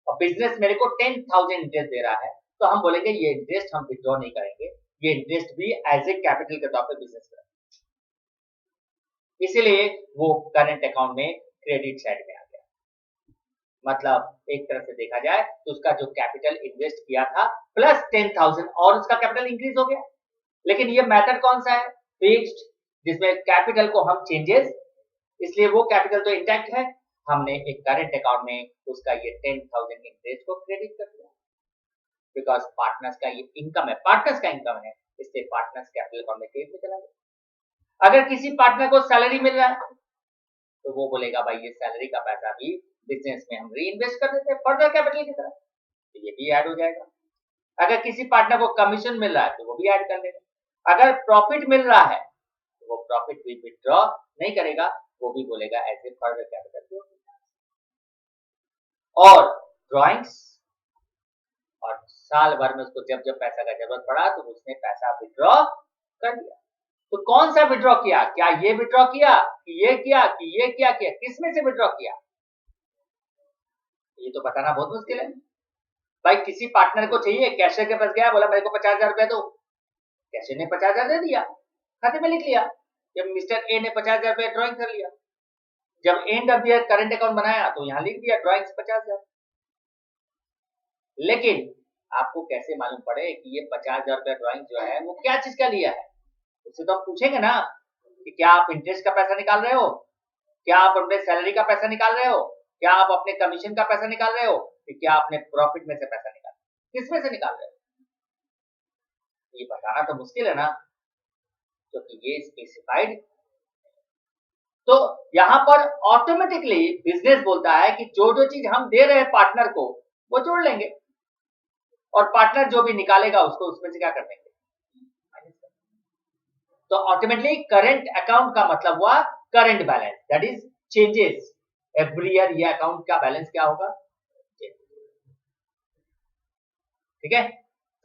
और बिजनेस मेरे को 10,000 इंटरेस्ट दे रहा है, तो हम बोलेंगे ये इंटरेस्ट हम विड्रॉ नहीं करेंगे, ये इंटरेस्ट भी एज ए कैपिटल के तौर पर बिजनेस करेंगे। इसीलिए वो करंट अकाउंट में क्रेडिट साइड में आ गया। मतलब एक तरह से देखा जाए तो उसका जो कैपिटल इन्वेस्ट किया था प्लस 10,000 और उसका कैपिटल इंक्रीज हो गया। लेकिन ये मेथड कौन सा है? फिक्स्ड, जिसमें कैपिटल को हम चेंजेस, इसलिए वो कैपिटल तो इंटैक्ट है, हमने एक करंट अकाउंट में उसका ये 10,000 इंटरेस्ट को क्रेडिट कर दिया, बिकॉज पार्टनर्स का ये इनकम है, पार्टनर्स का इनकम है, इसलिए पार्टनर्स कैपिटल अकाउंट में क्रेडिट में चला गया। अगर किसी पार्टनर को सैलरी मिल रहा है तो वो बोलेगा भाई ये सैलरी का पैसा भी बिजनेस में हम री इन्वेस्ट कर देते हैं फर्दर कैपिटल की तरह, तो ये भी ऐड हो जाएगा। अगर किसी पार्टनर को कमीशन मिल रहा है तो वो भी ऐड कर लेगा। अगर प्रॉफिट मिल रहा है तो वो प्रॉफिट भी विथड्रॉ नहीं करेगा, वो भी बोलेगा एज ए फर्दर कैपिटल। और ड्राइंग्स, और साल भर में उसको जब जब पैसा का जरूरत पड़ा तो उसने पैसा विथड्रॉ कर दिया। तो कौन सा विड्रॉ किया? क्या ये विड्रॉ किया कि ये किया कि ये क्या किया? किसमें से विड्रॉ किया? ये तो बताना बहुत मुश्किल है भाई। किसी पार्टनर को चाहिए, कैशियर के पास गया, बोला मेरे को 50,000 रुपया दो, कैशियर ने 50,000 दे दिया, खाते में लिख लिया। जब मिस्टर ए ने 50,000 रुपया ड्रॉइंग कर लिया, जब end of year current account बनाया तो यहां लिख दिया ड्रॉइंग्स 50,000। लेकिन आपको कैसे मालूम पड़े कि ये 50,000 रुपया ड्रॉइंग जो है वो क्या चीज का लिया है? उससे तो हम पूछेंगे ना कि क्या आप इंटरेस्ट का पैसा निकाल रहे हो, क्या आप अपने सैलरी का पैसा निकाल रहे हो, क्या आप अपने कमीशन का पैसा निकाल रहे हो, कि क्या आपने प्रॉफिट में से पैसा निकाल, किसमें से निकाल रहे हो? ये बताना तो मुश्किल है ना, क्योंकि ये स्पेसिफाइड। तो यहां पर ऑटोमेटिकली बिजनेस बोलता है कि जो जो चीज हम दे रहे हैं पार्टनर को वो जोड़ लेंगे, और पार्टनर जो भी निकालेगा उसको उसमें से क्या कर देंगे, तो ऑटोमेटिकली करंट अकाउंट का मतलब हुआ current balance, that is changes every year. ये अकाउंट का बैलेंस क्या होगा? ठीक है,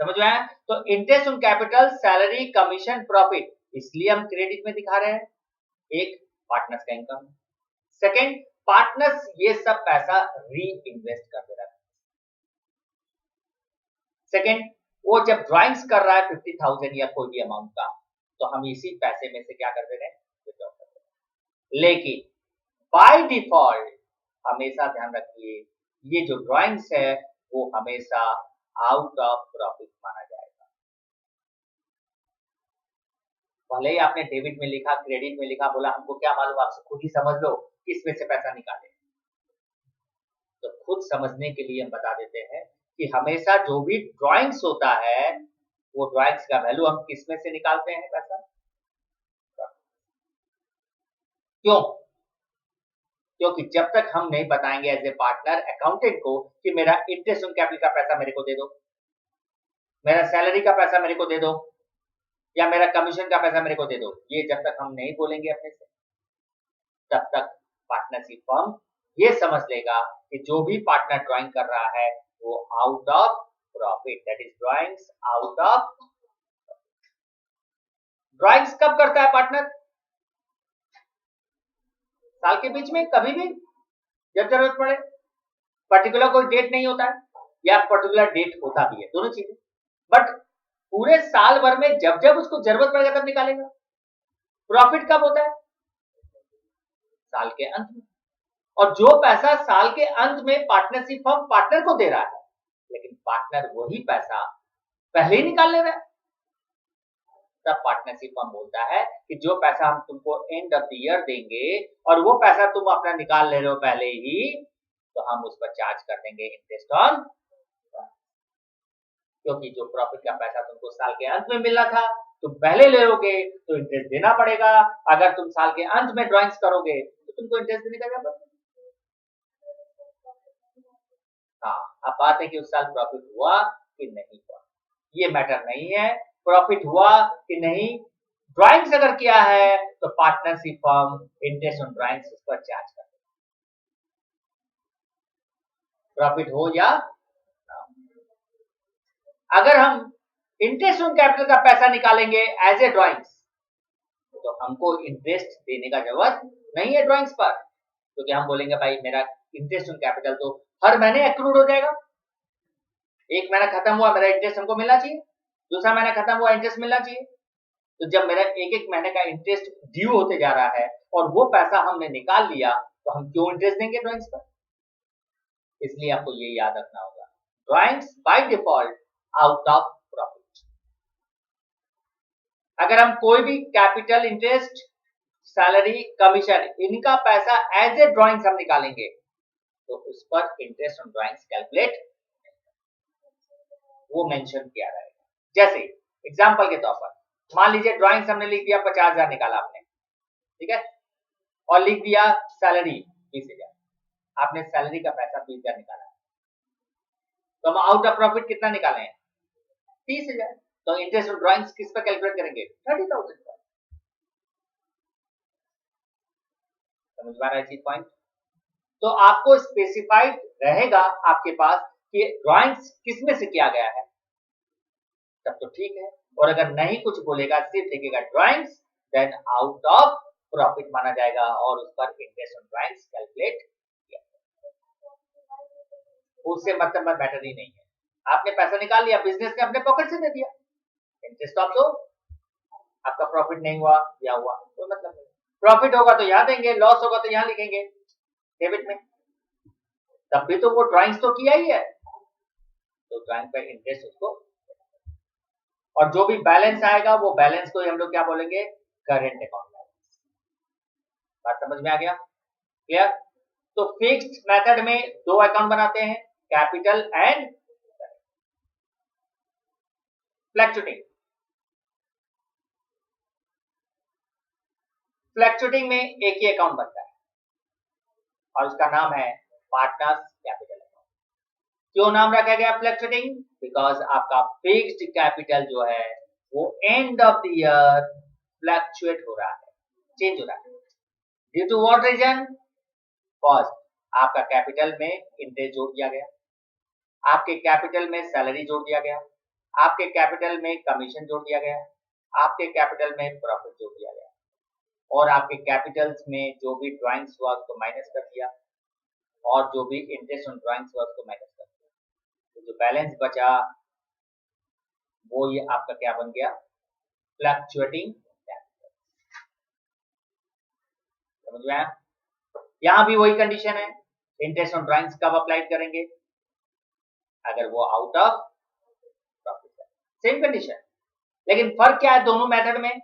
समझ में आया? तो interest on capital, salary, commission, profit, इसलिए हम क्रेडिट में दिखा रहे हैं। एक पार्टनर्स का इनकम, सेकंड पार्टनर्स ये सब पैसा री इन्वेस्ट कर दे रहा है। सेकंड, वो जब ड्राइंग्स कर रहा है 50,000 या कोई भी अमाउंट का, तो हम इसी पैसे में से क्या कर दे रहे हैं, विड्रॉ कर दे रहे हैं। लेकिन बाय डिफॉल्ट हमेशा ध्यान रखिए ये जो ड्राइंग्स है वो हमेशा आउट ऑफ प्रॉफिट माना जाएगा। भले ही आपने डेबिट में लिखा, क्रेडिट में लिखा, बोला हमको क्या मालूम, आपसे खुद ही समझ लो किसमें से पैसा निकाले। तो खुद समझने के लिए हम बता देते हैं कि हमेशा जो भी ड्राइंग्स होता है वो ड्राइंग्स का वैल्यू हम किसमें से निकालते हैं पैसा? क्यों? क्योंकि जब तक हम नहीं बताएंगे एज ए पार्टनर अकाउंटेंट को कि मेरा इंटरेस्ट ऑन कैपिटल का पैसा मेरे को दे दो, मेरा सैलरी का पैसा मेरे को दे दो, या मेरा कमीशन का पैसा मेरे को दे दो, ये जब तक हम नहीं बोलेंगे अपने से, तब तक पार्टनरशिप फर्म ये समझ लेगा कि जो भी पार्टनर ड्राइंग कर रहा है वो out of profit, that is drawings out of. Drawings कब करता है पार्टनर? साल के बीच में, कभी भी जब जरूरत पड़े। पर्टिकुलर कोई डेट नहीं होता है, या पर्टिकुलर डेट होता भी है, दोनों चीजें, बट पूरे साल भर में जब जब उसको जरूरत पड़ेगा तब निकालेगा। प्रॉफिट कब होता है? साल के अंत में। और जो पैसा साल के अंत में पार्टनरशिप फर्म पार्टनर को दे रहा है, लेकिन पार्टनर वही पैसा पहले ही निकाल ले रहा है, तब पार्टनरशिप फर्म बोलता है कि जो पैसा हम तुमको एंड ऑफ द ईयर देंगे और वो पैसा तुम अपना निकाल ले रहे हो पहले ही, तो हम उस पर चार्ज कर देंगे इंटरेस्ट ऑन, क्योंकि जो प्रॉफिट का पैसा तुमको साल के अंत में मिलना था तुम पहले ले लोगे तो इंटरेस्ट देना पड़ेगा। अगर तुम साल के अंत में ड्राइंग्स करोगे तो तुमको इंटरेस्ट देने का क्या पड़ेगा? हाँ, अब बात है कि उस साल प्रॉफिट हुआ कि नहीं हुआ, ये मैटर नहीं है। प्रॉफिट हुआ कि नहीं, ड्राइंग्स अगर किया है तो partnership firm interest on drawings उस पर चार्ज कर, प्रॉफिट हो या ना। अगर हम इंटरेस्ट ऑन कैपिटल का पैसा निकालेंगे एज ए ड्राइंग्स, तो हमको इंटरेस्ट देने का जरूरत नहीं है ड्राइंग्स पर, क्योंकि हम बोलेंगे भाई मेरा इंटरेस्ट ऑन कैपिटल तो हर महीने एक्रूड हो जाएगा। एक महीना खत्म हुआ, मेरा इंटरेस्ट हमको मिलना चाहिए, दूसरा महीना खत्म हुआ, इंटरेस्ट मिलना चाहिए। तो जब मेरा एक एक महीने का इंटरेस्ट ड्यू होते जा रहा है और वो पैसा हमने निकाल लिया, तो हम क्यों इंटरेस्ट देंगे ड्राइंग्स पर? इसलिए आपको ये याद रखना होगा, drawings by default out of profit. अगर हम कोई भी कैपिटल, इंटरेस्ट, सैलरी, कमीशन, इनका पैसा एज ए ड्राइंग्स हम निकालेंगे तो उस पर इंटरेस्ट ऑन ड्राइंग्स कैलकुलेट वो मेंशन किया रहेगा। जैसे एग्जांपल के तौर पर मान लीजिए ड्राइंग्स हमने लिख दिया 50,000 निकाला आपने, ठीक है, और लिख दिया सैलरी 20,000, आपने सैलरी का पैसा 20,000 निकाला, तो हम आउट ऑफ प्रॉफिट कितना निकाले हैं? 30,000। तो इंटरेस्ट ऑन ड्राइंग्स किस पर कैलकुलेट करेंगे? 30,000 पर। समझ में आ रहा है चीज पॉइंट? तो आपको स्पेसिफाइड रहेगा आपके पास कि ड्राइंग्स किस में से किया गया है, तब तो ठीक है। और अगर नहीं कुछ बोलेगा, सिर्फ लिखेगा drawings, then out of profit माना जाएगा और उस पर इंटरेस्ट ऑन ड्राइंग्स कैलकुलेट किया जाएगा। उससे मतलब मैटर ही नहीं है, आपने पैसा निकाल लिया, बिजनेस ने अपने पॉकेट से दे दिया, इंटरेस्ट ऑफ दो, आपका प्रॉफिट नहीं हुआ या हुआ कोई मतलब नहीं। प्रॉफिट होगा तो यहाँ देंगे, लॉस होगा तो यहाँ लिखेंगे डेबिट में, तब भी तो वो ड्राइंग्स तो किया ही है, तो ड्राइंग पर इंटरेस्ट उसको, और जो भी बैलेंस आएगा वो बैलेंस को हम लोग क्या बोलेंगे? Current account balance. बात समझ में आ गया? क्लियर? तो फिक्स्ड मेथड में दो अकाउंट बनाते हैं, कैपिटल एंड फ्लैक्चुएटिंग। फ्लैक्चुएटिंग में एक ही अकाउंट बनता है और उसका नाम है पार्टनर्स कैपिटल अकाउंट। क्यों नाम रखा गया फ्लैक्चुएटिंग? बिकॉज आपका फिक्स्ड कैपिटल जो है वो end of the year fluctuate हो रहा है, चेंज हो रहा है। Due to what reason? First, आपका कैपिटल में इंटरेस्ट जोड़ दिया गया, आपके कैपिटल में सैलरी जोड़ दिया गया, आपके कैपिटल में कमीशन जोड़ दिया गया, आपके कैपिटल में प्रॉफिट जोड़ दिया गया, और आपके कैपिटल्स में जो भी ड्राइंग्स हुआ उसको माइनस कर दिया, और जो भी इंटरेस्ट ऑन ड्राइंग्स हुआ उसको माइनस कर दिया। तो जो बैलेंस बचा वो ये आपका क्या बन गया? Fluctuating capital. समझ में आया? यहां भी वही कंडीशन है, इंटरेस्ट ऑन ड्राइंग्स कब अप्लाई करेंगे? अगर वो आउट ऑफ प्रॉफिट है, सेम कंडीशन। लेकिन फर्क क्या है दोनों मेथड में?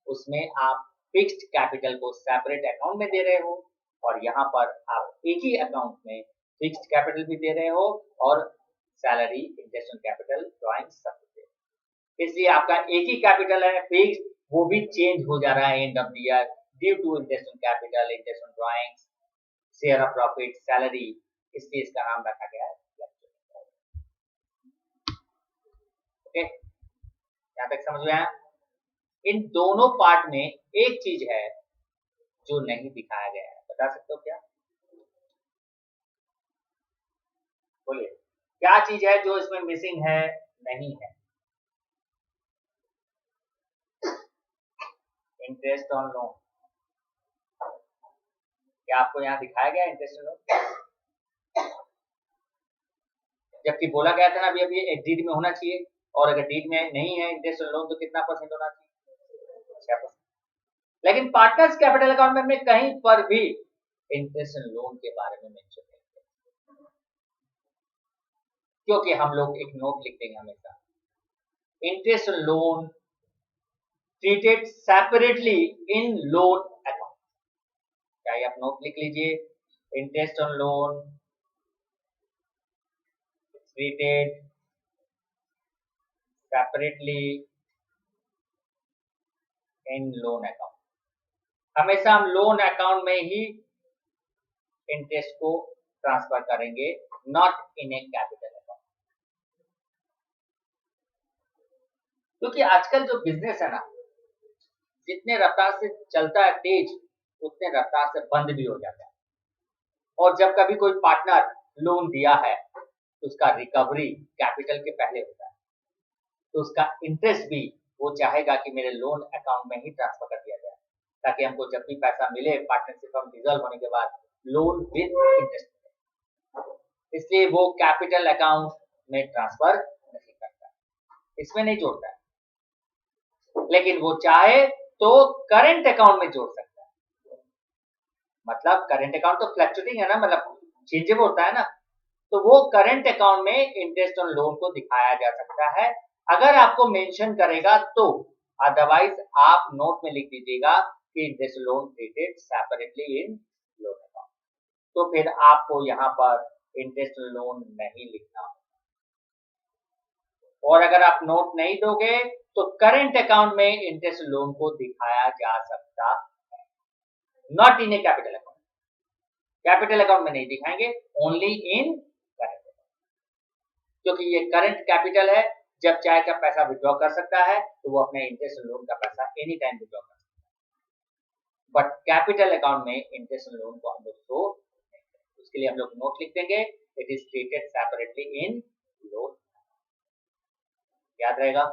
उसमें आप फिक्स्ड कैपिटल को सेपरेट अकाउंट में दे रहे हो, और यहाँ पर आप एक ही अकाउंट में फिक्स्ड कैपिटल भी दे रहे हो और salary, interest on capital, drawings सब दे रहे हो। इसलिए आपका एक ही कैपिटल है फिक्स्ड, वो भी चेंज हो जा रहा है end of the year due to interest on capital, interest on drawings, share of profit, salary, इसलिए इसका नाम रखा गया है। ओके, यहाँ तक समझ में आया? इन दोनों पार्ट में एक चीज है जो नहीं दिखाया गया है, बता सकते हो क्या? बोलिए, क्या चीज है जो इसमें मिसिंग है, नहीं है? Interest on loan. क्या आपको यहाँ दिखाया गया इंटरेस्ट ऑन लोन? जबकि बोला गया था ना अभी अभी एक डीड में होना चाहिए, और अगर डीड में नहीं है इंटरेस्ट ऑन लोन तो कितना परसेंट होना चाहिए? 6%। लेकिन पार्टनर्स कैपिटल अकाउंट में हमने कहीं पर भी इंटरेस्ट ऑन लोन के बारे में मेंशन नहीं किया, क्योंकि हम लोग एक नोट लिख देंगे हमेशा, interest on loan treated separately in loan account. क्या आप नोट लिख लीजिए, interest on loan treated separately in loan account. हमेशा हम लोन अकाउंट में ही इंटरेस्ट को ट्रांसफर करेंगे, not in A capital account. क्योंकि आजकल जो बिजनेस है ना, जितने रफ्तार से चलता है तेज, उतने रफ्तार से बंद भी हो जाता है। और जब कभी कोई पार्टनर लोन दिया है तो उसका रिकवरी कैपिटल के पहले होता है, तो उसका इंटरेस्ट भी वो चाहेगा कि मेरे लोन अकाउंट में ही ट्रांसफर कर दिया जाए, ताकि हमको जब भी पैसा मिले पार्टनरशिप हम डिसॉल्व होने के बाद लोन विद इंटरेस्ट, इसलिए वो कैपिटल अकाउंट में ट्रांसफर नहीं करता, इसमें नहीं जोड़ता है। लेकिन वो चाहे तो करंट अकाउंट में जोड़ सकता है। मतलब करंट अकाउंट तो फ्लक्चुएटिंग है ना, मतलब चेंजेबल होता है ना, तो वो करंट अकाउंट में इंटरेस्ट ऑन लोन को दिखाया जा सकता है अगर आपको मेंशन करेगा तो। अदरवाइज आप नोट में लिख दीजिएगा कि interest loan treated separately in loan account, तो फिर आपको यहाँ पर इंटरेस्ट लोन नहीं लिखना। और अगर आप नोट नहीं दोगे तो करंट अकाउंट में इंटरेस्ट लोन को दिखाया जा सकता है, not in A capital account. Capital account में नहीं दिखाएंगे, ओनली इन करंट अकाउंट, क्योंकि ये करंट कैपिटल है, जब चाहे तब पैसा विड्रॉ कर सकता है, तो वो अपने इंटरेस्ट लोन का पैसा एनी टाइम विड्रॉ कर सकता है। बट कैपिटल अकाउंट में इंटरेस्ट लोन को हम लोग शो, उसके लिए हम लोग नोट लिख देंगे, it is treated separately in loan. याद रहेगा।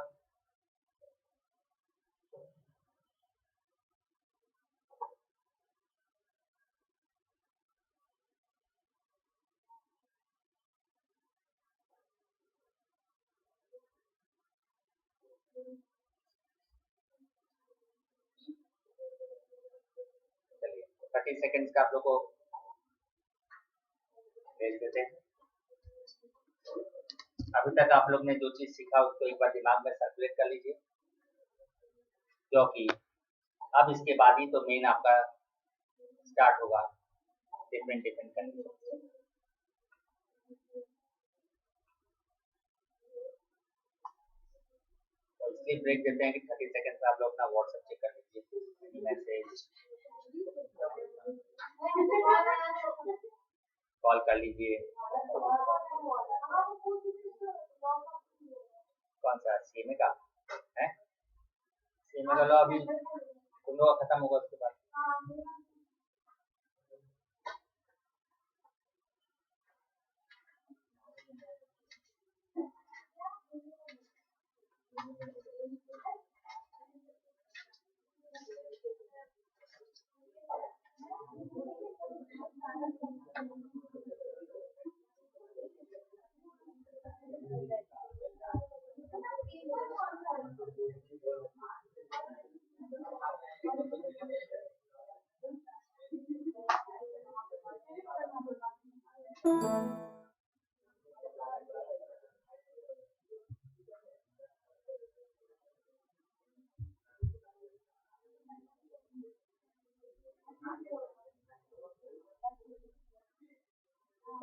चलिए 30 सेकेंड्स का आप लोग को भेज देते हैं। अभी तक आप लोग ने जो चीज सीखा उसको एक बार दिमाग में सर्कुलेट कर लीजिए, क्योंकि अब इसके बाद ही तो मेन आपका स्टार्ट होगा डिफरेंट कंडीशन। तो इसलिए ब्रेक देते हैं कि 30 सेकंड में आप लोग अपना व्हाट्सएप चेक कर लीजिए, मैसेज कॉल कर लीजिए। कौन सा सीएमए का है? सीएमए का लो, अभी तुम लोग का खत्म होगा उसके बाद।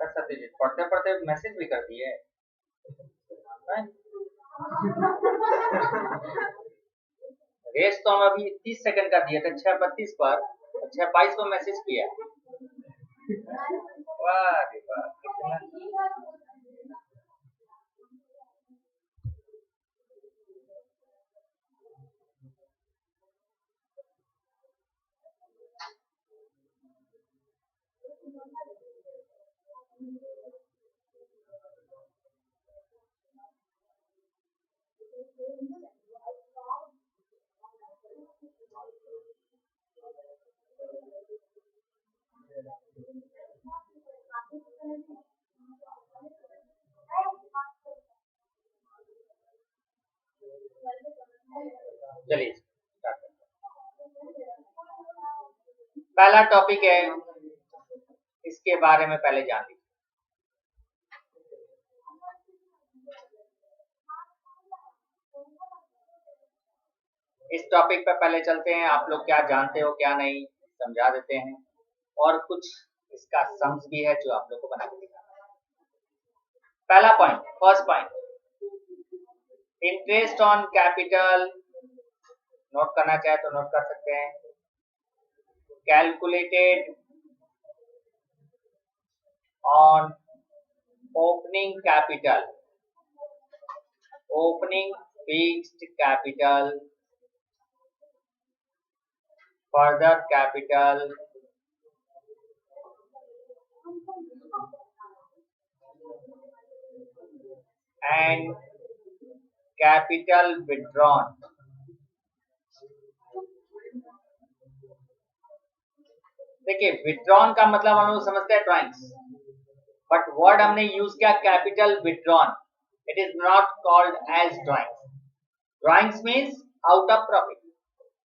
सत्यजीत पढ़ते पढ़ते मैसेज भी कर दिए। रेस तो हम अभी 30 सेकंड का दिए थे 6:32 पर, 6:22 को मैसेज किया। वाह रे वाह, कितना चलिए स्टार्ट करते हैं। पहला टॉपिक है, इसके बारे में पहले जान लीजिए। इस टॉपिक पर पहले चलते हैं, आप लोग क्या जानते हो क्या नहीं समझा देते हैं, और कुछ इसका सम्स भी है जो आप लोग को बना के दिखाना है। पहला point, first point, interest on capital, note करना चाहे तो नोट कर सकते हैं। Calculated on opening capital, opening fixed capital, further capital, and capital withdrawn देखिए विथड्रॉन का मतलब हम लोग समझते हैं ड्राइंग्स, बट वर्ड हमने यूज किया capital withdrawn, it is not called as drawings. Drawings means out of profit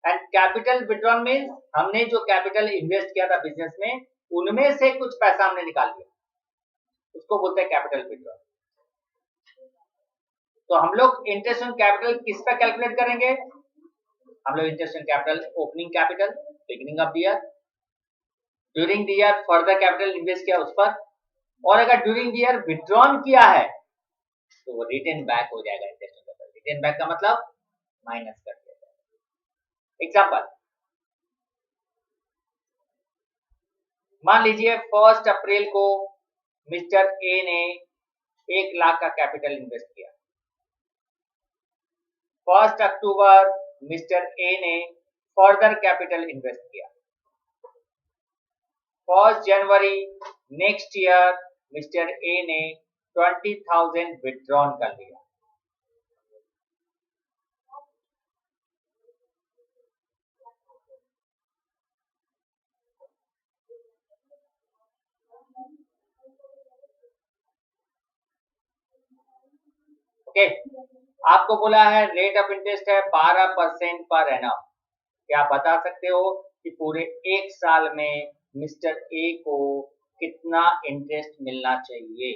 and capital withdrawn means हमने जो कैपिटल इन्वेस्ट किया था बिजनेस में उनमें से कुछ पैसा हमने निकाल लिया, उसको बोलते हैं कैपिटल विथड्रॉन। तो हम लोग इंटरेस्ट ऑन कैपिटल किस पे कैलकुलेट करेंगे? हम लोग interest on capital opening capital beginning of the year, during the year further capital invest किया उस पर, और अगर ड्यूरिंग द ईयर विथड्रॉन किया है तो वो रिटर्न बैक हो जाएगा interest on capital. Return back का मतलब माइनस कर दिया जाएगा। एग्जांपल, मान लीजिए 1 अप्रैल को मिस्टर ए ने 1 लाख का कैपिटल इन्वेस्ट किया। 1 अक्टूबर मिस्टर ए ने फर्दर कैपिटल इन्वेस्ट किया। 1 जनवरी नेक्स्ट ईयर मिस्टर ए ने 20,000 विथड्रॉन कर लिया। ओके, आपको बोला है रेट ऑफ इंटरेस्ट है 12% पर एनम। क्या आप बता सकते हो कि पूरे 1 साल में मिस्टर ए को कितना इंटरेस्ट मिलना चाहिए?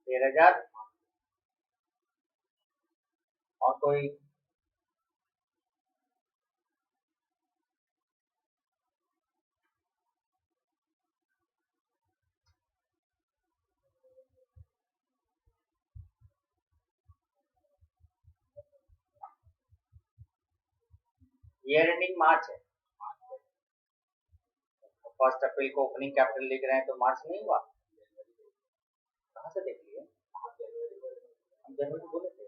तेरह हजार। और कोई? ईयर एंडिंग मार्च है, 1 अप्रैल को ओपनिंग कैपिटल लिख रहे हैं तो मार्च नहीं हुआ? कहाँ से देख लिए? हम जनवरी बोले थे,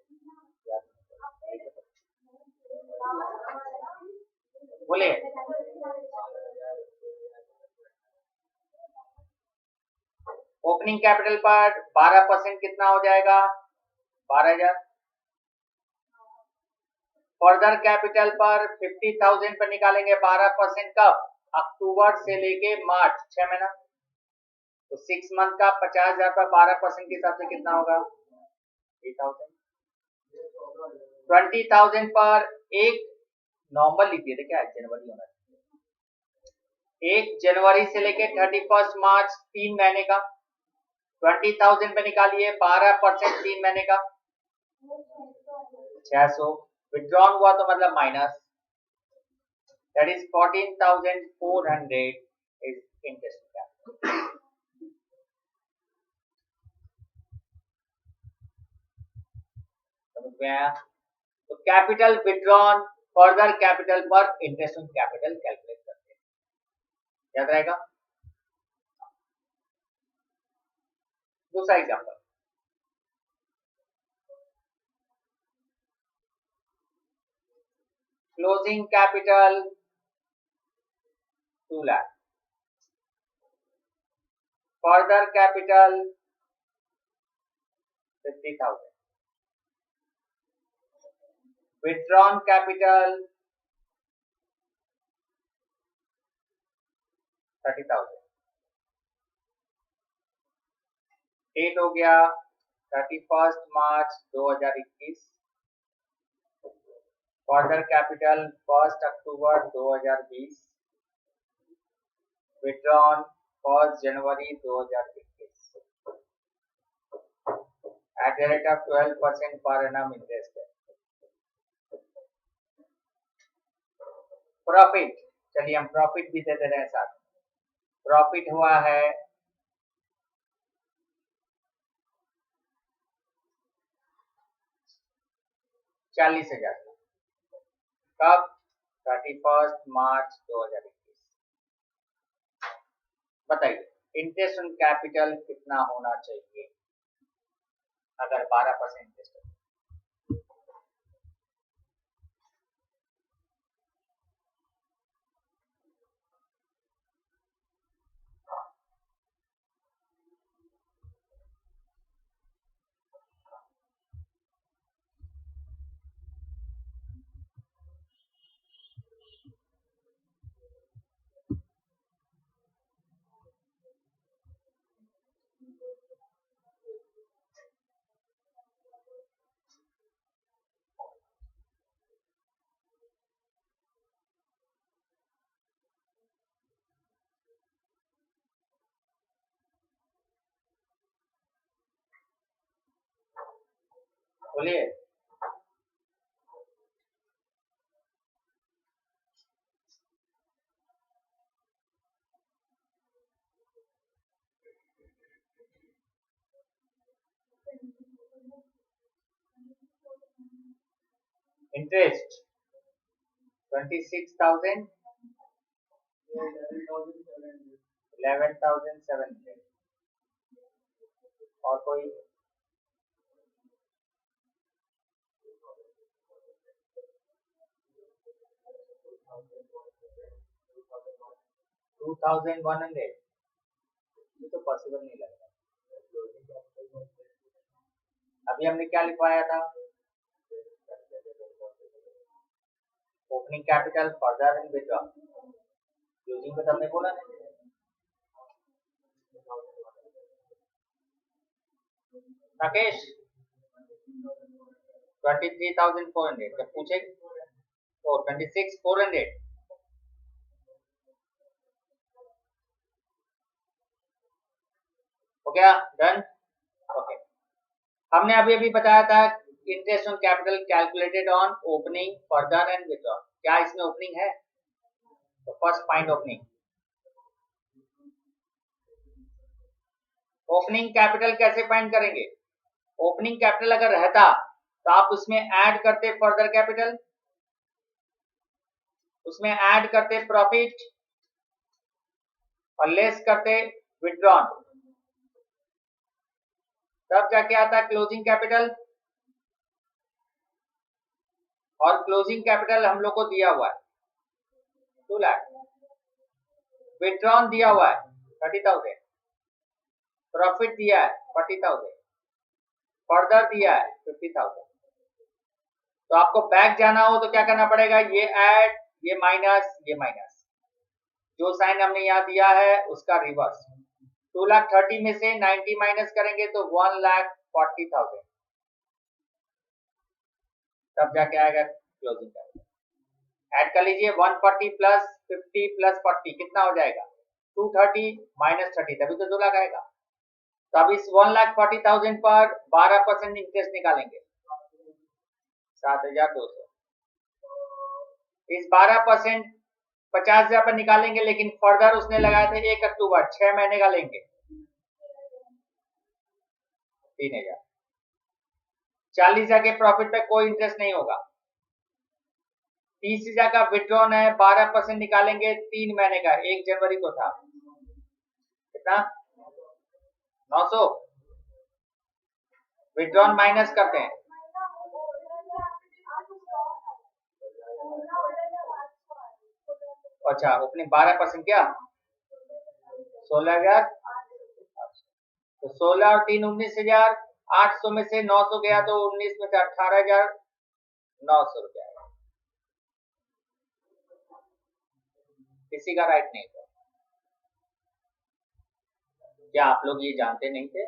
याद नहीं। बोले ओपनिंग कैपिटल पर 12% कितना हो जाएगा? 12,000। फर्दर कैपिटल पर 50,000 पर निकालेंगे 12% कब? अक्टूबर से लेके मार्च, 6 महीना। तो 6 मंथ का 50,000 पर 12% के हिसाब से कितना होगा? 3,000। 20,000 पर एक नवंबर लिखिए थे, क्या है जनवरी होना चाहिए। 1 जनवरी से लेके 31 मार्च 3 महीने का 20,000 पे निकालिए 12% 3 महीने का 600। विथड्रॉन हुआ तो मतलब minus, that is 14,400 is interest. समझ में आया? तो कैपिटल विथड्रॉन फर्दर कैपिटल पर इंटरेस्ट ऑन कैपिटल कैलकुलेट करते हैं, याद रहेगा। दूसरा example, closing capital 2 lakh, further capital 50,000, withdrawn capital 30,000। Date हो गया 31 March 2021। Further capital 1 October 2020। Withdrawn 1 January 2021 at the rate of 12% per annum interest है। प्रॉफिट, चलिए हम प्रॉफिट भी दे दे रहे हैं साथ। प्रॉफिट हुआ है 40,000। कब? 31 मार्च 2021। बताइए इंटरेस्ट ऑन कैपिटल कितना होना चाहिए? अगर 12% इंटरेस्ट है। बोलिए। इंटरेस्ट 26,000 11,700 और कोई 2,100। ये तो पॉसिबल नहीं लग रहा। अभी हमने क्या लिखवाया था? Opening capital further and withdraw. Closing में तो हमने बोला नहीं। राकेश 23,400 जब पूछे तो 26,400। हो गया डन। ओके, हमने अभी अभी बताया था interest on capital calculated on opening further and withdraw. क्या इसमें ओपनिंग है? तो first find opening. Opening capital कैसे फाइंड करेंगे? ओपनिंग कैपिटल अगर रहता तो आप उसमें ऐड करते फर्दर कैपिटल, उसमें ऐड करते प्रॉफिट और लेस करते विथड्रॉन, तब जाके आता क्लोजिंग कैपिटल। और क्लोजिंग कैपिटल हम लोग को दिया हुआ है 2 लाख, विथड्रॉन दिया हुआ है 30,000, प्रॉफिट दिया है 40,000, फर्दर दिया है 50,000। तो आपको बैक जाना हो तो क्या करना पड़ेगा? ये ऐड, ये माइनस, ये माइनस, जो साइन हमने यहाँ दिया है उसका रिवर्स। 2,30,000 में से 90 माइनस करेंगे तो 1,40,000, तब जाके आएगा क्लोजिंग कैपिटल। ऐड कर लीजिए 140 प्लस 50 प्लस 40 कितना हो जाएगा? 230 माइनस 30, तभी तो 2 लाख आएगा। तो अब इस 1,40,000 पर 12% इंटरेस्ट निकालेंगे 7,200। इस 12% 50,000 पर निकालेंगे, लेकिन फर्दर उसने लगाए थे 1 अक्टूबर, 6 महीने का लेंगे 3,000। 40,000 के प्रॉफिट पे कोई इंटरेस्ट नहीं होगा। 30,000 का विथड्रॉन है, 12% निकालेंगे 3 महीने का, 1 जनवरी को था कितना? 900। विथड्रॉन माइनस करते हैं, अच्छा ओपनिंग 12% क्या 16,000, तो 16 और 3 19,000, 800 में से 900 गया तो 19 में से 18,900 रुपया। किसी का राइट नहीं था। क्या आप लोग ये जानते नहीं थे?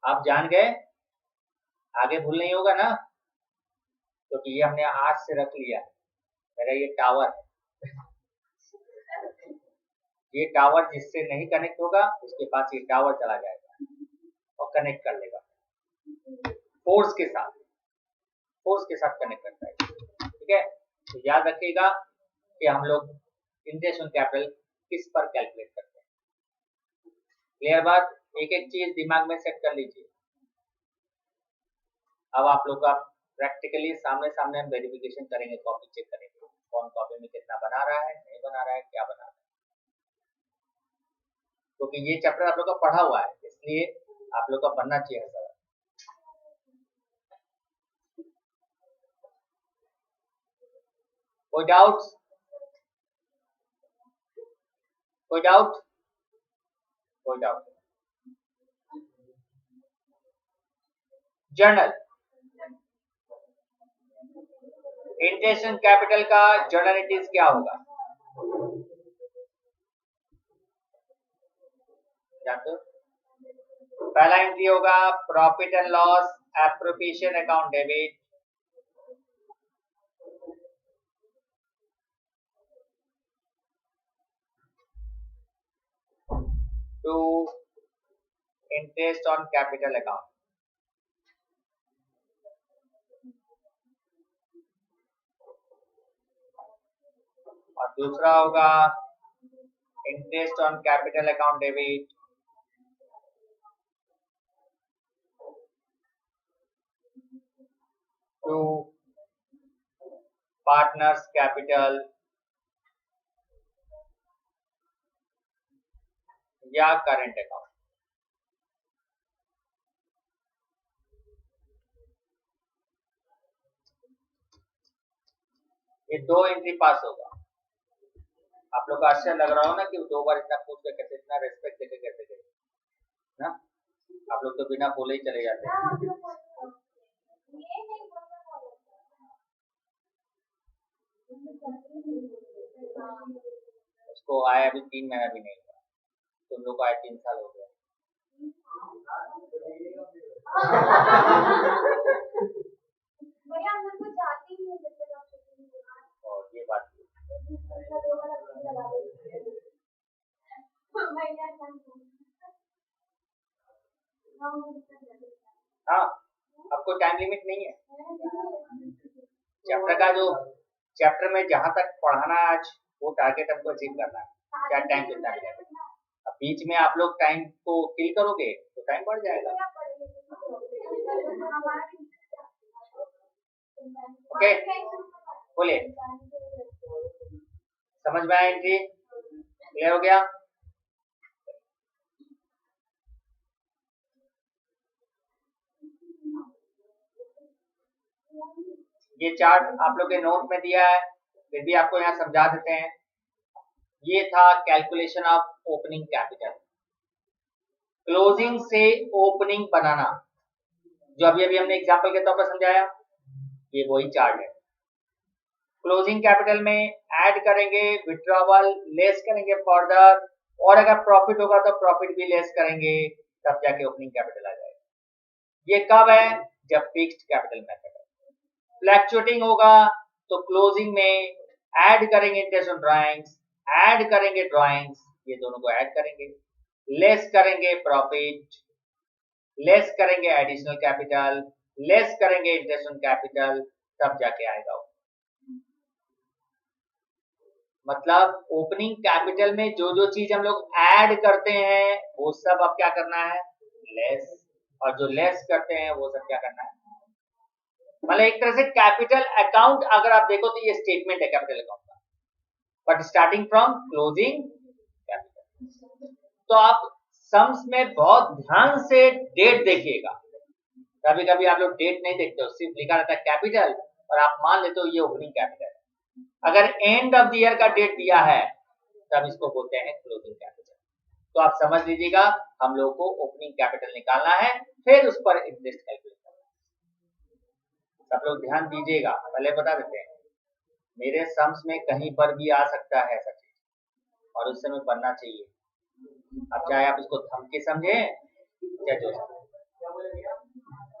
आप जान गए, आगे भूल नहीं होगा ना, क्योंकि ये हमने आज से रख लिया। मेरा ये टावर है, ये टावर जिससे नहीं कनेक्ट होगा उसके पास ये टावर चला जाएगा और कनेक्ट कर लेगा फोर्स के साथ, फोर्स के साथ कनेक्ट करता है। ठीक है, तो याद रखिएगा कि हम लोग इंटरेस्ट ऑन कैपिटल किस पर कैलकुलेट करते हैं। क्लियर बात? एक एक चीज दिमाग में सेट कर लीजिए। अब आप लोग का प्रैक्टिकली सामने सामने हम वेरिफिकेशन करेंगे, कॉपी चेक करेंगे, कौन कॉपी में कितना बना रहा है, नहीं बना रहा है, क्या बना रहा है। क्योंकि ये चैप्टर आप लोग का पढ़ा हुआ है, इसलिए आप लोग का बनना चाहिए सर। कोई डाउट? कोई डाउट? कोई डाउट? जर्नल, इंटेंशन कैपिटल का जर्नलिटीज क्या होगा जानते हो? पहला एंट्री होगा profit and loss appropriation account debit, to interest on capital account, और दूसरा होगा interest on capital account debit to partners capital या करंट अकाउंट। ये दो एंट्री पास होगा। आप लोग को आश्चर्य लग रहा हो ना कि 2 बार इतना पूछ के कैसे, इतना रेस्पेक्ट देके कैसे गए ना? आप लोग तो बिना बोले ही चले जाते हैं। उसको आए अभी 3 महीना भी नहीं हुआ, तुम लोग को आए 3 साल हो गए। और ये बात हाँ, आपको टाइम लिमिट नहीं है। चैप्टर का जो चैप्टर में जहां तक पढ़ाना है आज, वो टारगेट हमको अचीव करना है, क्या टाइम कितना मिलेगा। अब बीच में आप लोग टाइम को किल करोगे तो टाइम बढ़ जाएगा। ओके, बोलिए, समझ में आया? एंट्री क्लियर हो गया? ये चार्ट आप लोग के नोट में दिया है, फिर भी आपको यहाँ समझा देते हैं। ये था calculation of opening capital, closing से ओपनिंग बनाना, जो अभी अभी हमने एग्जांपल के तौर पर समझाया। ये वही चार्ट है। क्लोजिंग कैपिटल में ऐड करेंगे विड्रॉवल, लेस करेंगे फर्दर, और अगर प्रॉफिट होगा तो प्रॉफिट भी लेस करेंगे, तब जाके ओपनिंग कैपिटल आ जाएगा। ये कब है? जब फिक्स्ड कैपिटल मेथड है। फ्लैक्चुएटिंग होगा तो क्लोजिंग में ऐड करेंगे इंटरेस्ट ऑन ड्राइंग्स, ऐड करेंगे ड्राइंग्स, ये दोनों को ऐड करेंगे, लेस करेंगे प्रॉफिट, लेस करेंगे एडिशनल कैपिटल, लेस करेंगे इंटरेस्ट ऑन कैपिटल, तब जाके आएगा। मतलब ओपनिंग कैपिटल में जो जो चीज हम लोग ऐड करते हैं वो सब अब क्या करना है? लेस, और जो लेस करते हैं वो सब क्या करना है? मतलब एक तरह से कैपिटल अकाउंट अगर आप देखो तो ये स्टेटमेंट है कैपिटल अकाउंट का, but starting from closing capital. तो आप सम्स में बहुत ध्यान से डेट देखिएगा। कभी कभी आप लोग डेट नहीं देखते हो, सिर्फ लिखा रहता है कैपिटल और आप मान लेते हो ये ओपनिंग कैपिटल है। अगर एंड ऑफ द ईयर का डेट दिया है तब इसको बोलते हैं क्लोजिंग कैपिटल। तो आप समझ लीजिएगा, हम लोगों को ओपनिंग कैपिटल निकालना है, फिर उस पर इंटरेस्ट कैलकुलेट करना है। सब लोग ध्यान दीजिएगा, पहले बता देते हैं, मेरे सम्स में कहीं पर भी आ सकता है ऐसा चीज, और उस समय बनना चाहिए। अब चाहे आप इसको धमकी समझे या जो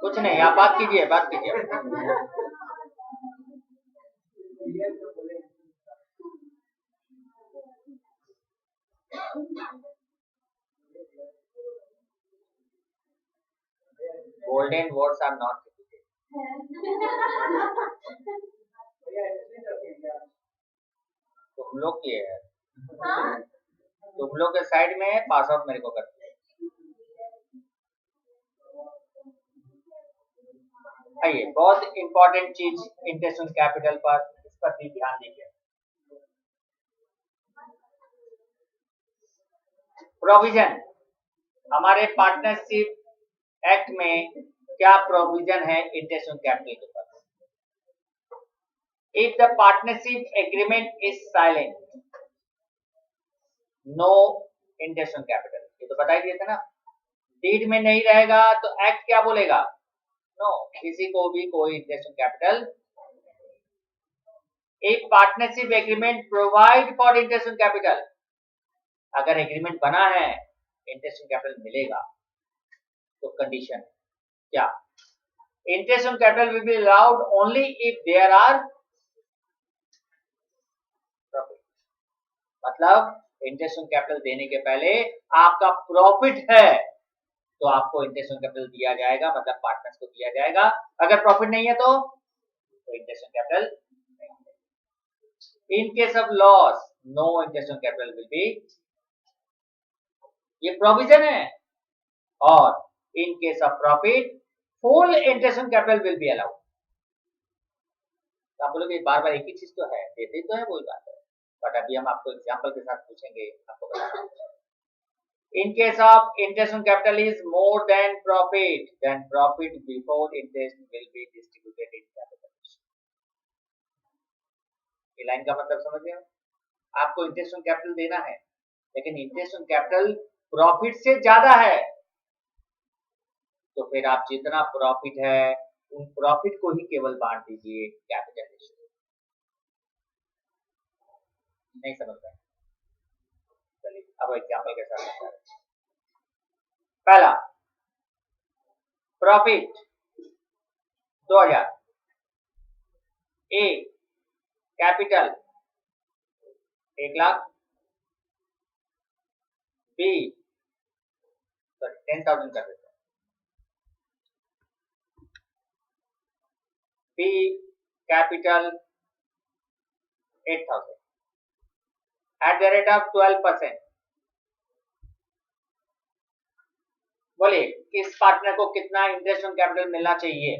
कुछ नहीं, आप बात कीजिए, बात कीजिए। Golden words are not repeated. तुम लोग की है, तुम लोग के साइड में पास आउट मेरे को करते हैं। आइए, बहुत इंपॉर्टेंट चीज इंटरेस्ट ऑन कैपिटल पर, इस पर भी ध्यान दीजिए। प्रोविजन, हमारे पार्टनरशिप एक्ट में क्या प्रोविजन है इंटरेस्ट ऑन कैपिटल के ऊपर? If the partnership agreement is silent, no interest on capital, ये तो बता ही दिया था ना। डीड में नहीं रहेगा तो एक्ट क्या बोलेगा? नो, किसी को भी कोई interest on capital. If partnership agreement provide for interest on capital, अगर एग्रीमेंट बना है इंटरेस्ट ऑन कैपिटल मिलेगा, तो कंडीशन क्या? Interest on capital will be allowed only if there are profit, मतलब इंटरेस्ट ऑन कैपिटल देने के पहले आपका प्रॉफिट है तो आपको इंटरेस्ट ऑन कैपिटल दिया जाएगा, मतलब पार्टनर्स को दिया जाएगा। अगर प्रॉफिट नहीं है तो interest on capital. In case of loss, no interest on capital will be, ये प्रोविजन है। और in case of profit, full interest on capital will be allowed. तो आप बोलोगे बार बार एक ही चीज तो है, देते तो है, वही बात है, बट अभी हम आपको एग्जांपल के साथ पूछेंगे, आपको बताना। In case of interest on capital is more than profit, then profit before interest will be distributed in capital. ये लाइन का मतलब समझ रहे हो? आपको इंटरेस्ट ऑन कैपिटल देना है, लेकिन इंटरेस्ट ऑन कैपिटल प्रॉफिट से ज्यादा है, तो फिर आप जितना प्रॉफिट है उन प्रॉफिट को ही केवल बांट दीजिए कैपिटल रेशियो। नहीं समझ रहे? चलिए अब एग्जांपल के साथ बताते हैं। पहला, प्रॉफिट 2000, ए कैपिटल 1,00,000, बी 10,000 कर देते हैं, B capital 8,000 at the rate of 12%। बोलिए इस पार्टनर को कितना इंटरेस्ट ऑन कैपिटल मिलना चाहिए?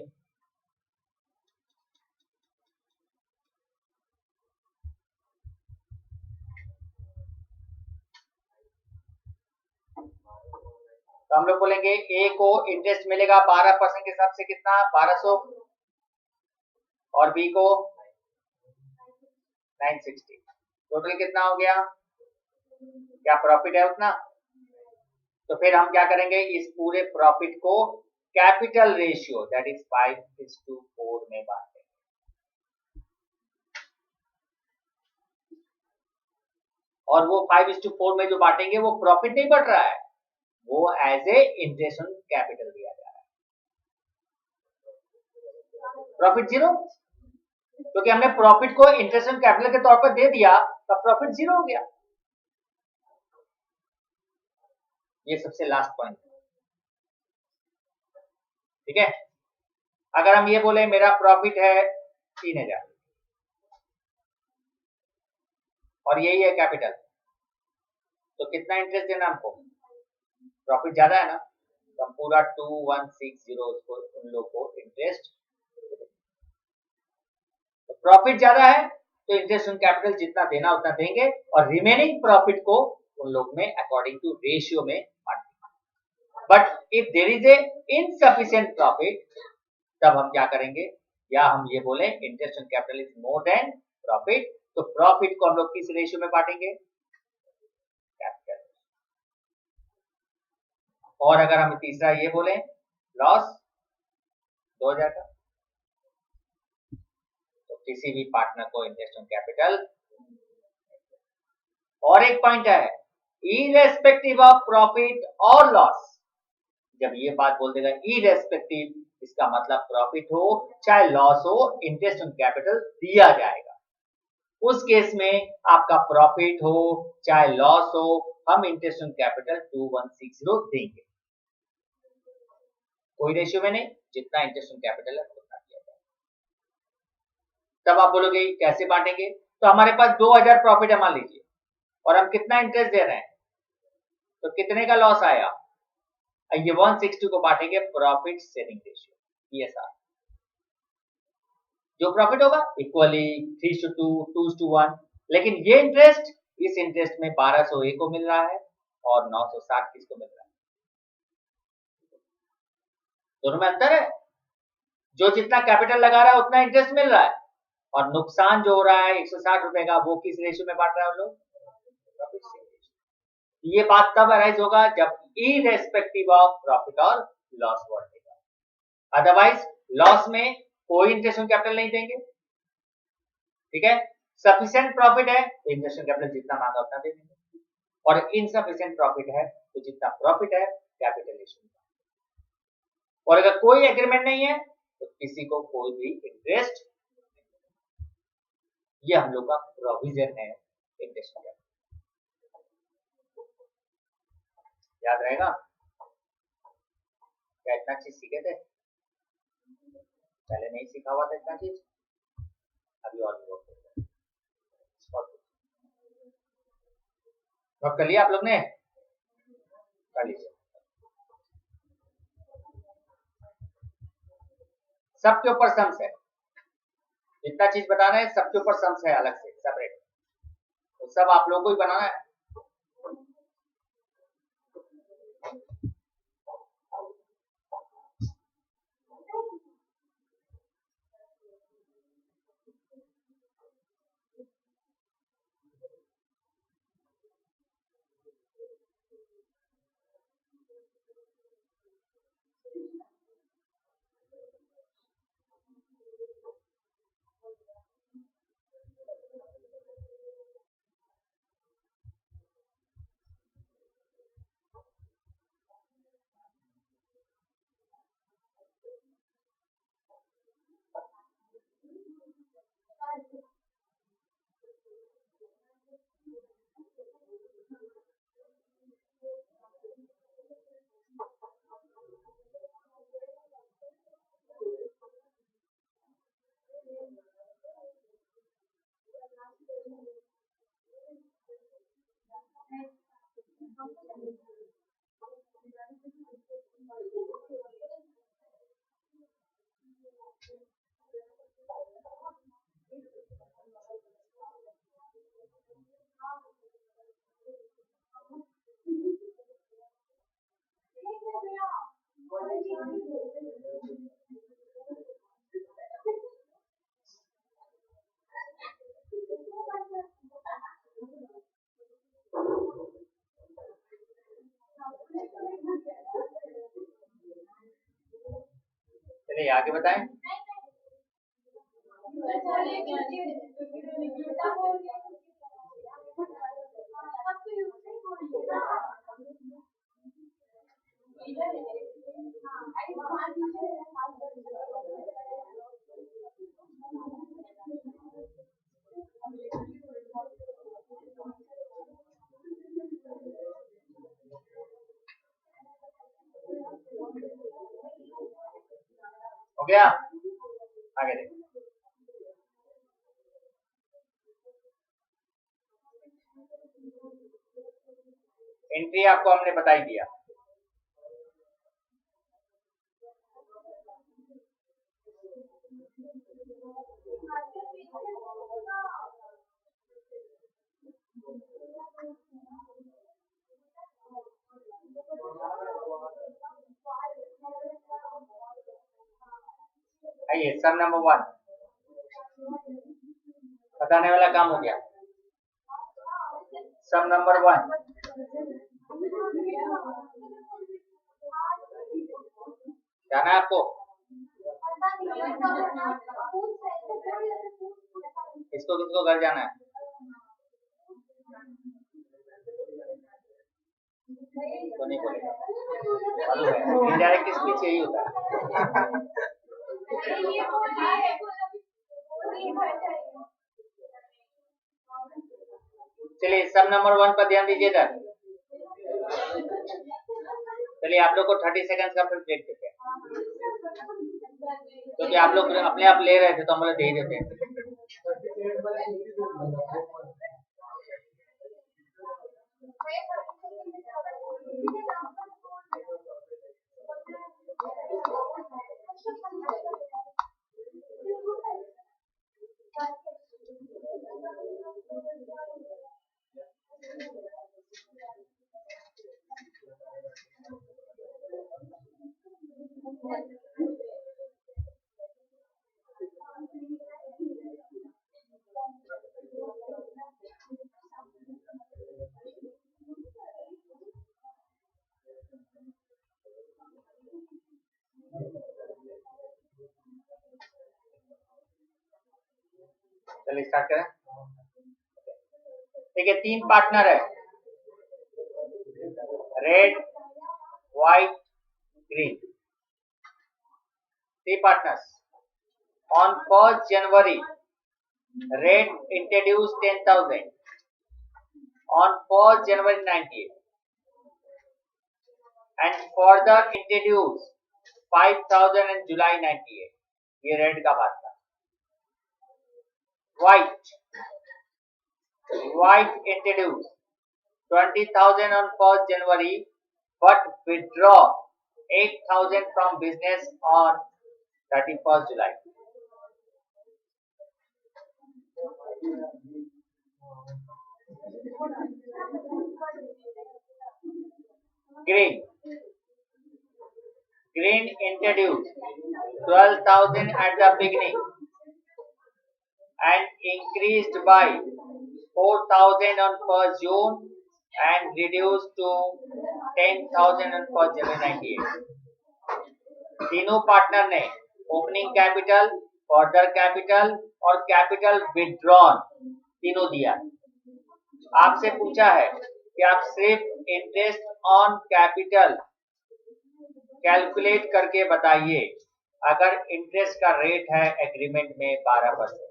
तो हम लोग बोलेंगे ए को इंटरेस्ट मिलेगा 12% के हिसाब से, कितना? 1200, और बी को 960। टोटल कितना हो गया? क्या प्रॉफिट है उतना? तो फिर हम क्या करेंगे, इस पूरे प्रॉफिट को कैपिटल रेशियो दैट इज 5:4 में बांटेंगे। और वो 5:4 में जो बांटेंगे वो प्रॉफिट नहीं बढ़ रहा है, वो as a interest on capital दिया जा रहा है। प्रॉफिट जीरो, क्योंकि हमने प्रॉफिट को इंटरेस्ट ऑन कैपिटल के तौर पर दे दिया, तब प्रॉफिट जीरो हो गया। ये सबसे लास्ट पॉइंट, ठीक है। अगर हम ये बोले मेरा प्रॉफिट है 3,000 और यही है कैपिटल, तो कितना इंटरेस्ट देना हमको? प्रॉफिट ज्यादा है ना, तो हम पूरा 2160 उसको उन लोग को इंटरेस्ट। तो प्रॉफिट ज्यादा है तो इंटरेस्ट ऑन कैपिटल जितना देना उतना देंगे, और रिमेनिंग प्रॉफिट को उन लोग में अकॉर्डिंग टू रेशियो में बांटेंगे। But if there is a insufficient profit, तब हम क्या करेंगे, या हम ये बोले interest on capital is more than profit, तो प्रॉफिट को हम लोग किस रेशियो में बांटेंगे? कैपिटल। और अगर हम तीसरा ये बोले लॉस 2000 का, तो किसी भी पार्टनर को इंटरेस्ट ऑन कैपिटल। और एक पॉइंट है, इरेस्पेक्टिव ऑफ प्रॉफिट और लॉस। जब ये बात बोल देगा इरेस्पेक्टिव, इसका मतलब प्रॉफिट हो चाहे लॉस हो, इंटरेस्ट ऑन कैपिटल दिया जाएगा। उस केस में आपका प्रॉफिट हो चाहे लॉस हो, हम इंटरेस्ट ऑन कैपिटल 2160 देंगे, कोई रेशियो में नहीं, जितना इंटरेस्ट ऑन कैपिटल है उतना दिया जाएगा। तब आप बोलोगे कैसे बांटेंगे? तो हमारे पास 2000 प्रॉफिट है मान लीजिए, और हम कितना इंटरेस्ट दे रहे हैं, तो कितने का लॉस आया? ये 160 को बांटेंगे प्रॉफिट शेयरिंग रेशियो, PSR। जो प्रॉफिट होगा इक्वली 3:2, 2:1। लेकिन ये इंटरेस्ट, इस इंटरेस्ट में 1200 ए को मिल रहा है और 960 किसको मिल रहा है? दोनों में अंतर है। जो जितना कैपिटल लगा रहा है उतना इंटरेस्ट मिल रहा है, और नुकसान जो हो रहा है 160 रुपए का, वो किस रेशियो में बांट रहा है हम लोग? Profit share ratio. ये बात तब अराइज होगा जब इररेस्पेक्टिव ऑफ प्रॉफिट और लॉस बढ़ेगा, अदरवाइज लॉस में कोई इंटरेस्ट ऑन कैपिटल नहीं देंगे। ठीक है, सफिशिएंट प्रॉफिट है तो इंटरेस्ट ऑन कैपिटल जितना मांगा उतना दे देंगे, और इनसफिशिएंट प्रॉफिट है तो जितना प्रॉफिट है कैपिटल, और अगर कोई एग्रीमेंट नहीं है तो किसी को कोई भी इंटरेस्ट। ये हम लोग का प्रोविजन है इंटरेस्ट का, याद रहेगा? क्या इतना चीज सीखे थे? पहले नहीं सीखा हुआ था इतना चीज, अभी और भी नोट कर लिया आप लोग ने? कर लीजिए। सबके ऊपर सम्स है, जितना चीज बता रहे हैं सबके ऊपर सम्स है अलग से सेपरेट, तो सब आप लोगों को ही बनाना है। चलिए आगे बताएं। हो गया? आगे देखो। एंट्री आपको हमने बता ही दिया। आइए सम नंबर 1 बताने वाला काम हो गया। सम नंबर 1 जाना है आपको? किसको किसको घर जाना है? तो नहीं बोलेगा, इनडायरेक्ट स्पीच यही होता है। चलिए सम नंबर 1 पर ध्यान दीजिएगा। चलिए आप लोग को 30 सेकंड का फिर ब्रेक देते हैं, क्योंकि आप लोग अपने आप ले रहे थे तो हम लोग दे ही देते हैं। चलिए स्टार्ट करें। देखिए 3 पार्टनर है, red, white, green, 3 partners. On 1st January, Red introduced 10,000. On 1st January 98, and further introduced 5,000 in July 98. ये रेड का बात था। White introduced 20,000 on 1st January, but withdraw 8,000 from business on 31st July. Green introduced 12,000 at the beginning and increased by 4,000 on 1st June and reduced to 10,000 on 1st January 98. तीनों partner ने opening capital, further capital और capital withdrawn तीनों दिया। आपसे पूछा है कि आप सिर्फ इंटरेस्ट ऑन कैपिटल कैलकुलेट करके बताइए अगर इंटरेस्ट का रेट है एग्रीमेंट में 12%।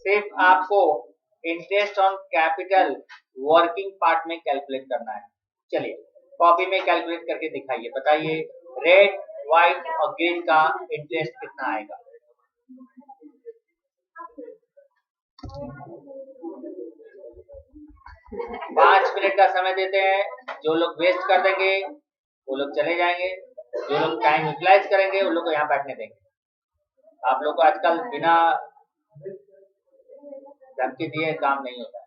सिर्फ आपको interest on capital working part में कैलकुलेट करना है। चलिए कॉपी में कैलकुलेट करके दिखाइए, बताइए रेड, व्हाइट और ग्रीन का इंटरेस्ट कितना आएगा। 5 मिनट का समय देते हैं। जो लोग वेस्ट कर देंगे वो लोग चले जाएंगे, जो लोग टाइम यूटिलाइज करेंगे उन लोग को यहाँ बैठने देंगे। आप लोग को आजकल बिना धमकी दिए काम नहीं होता।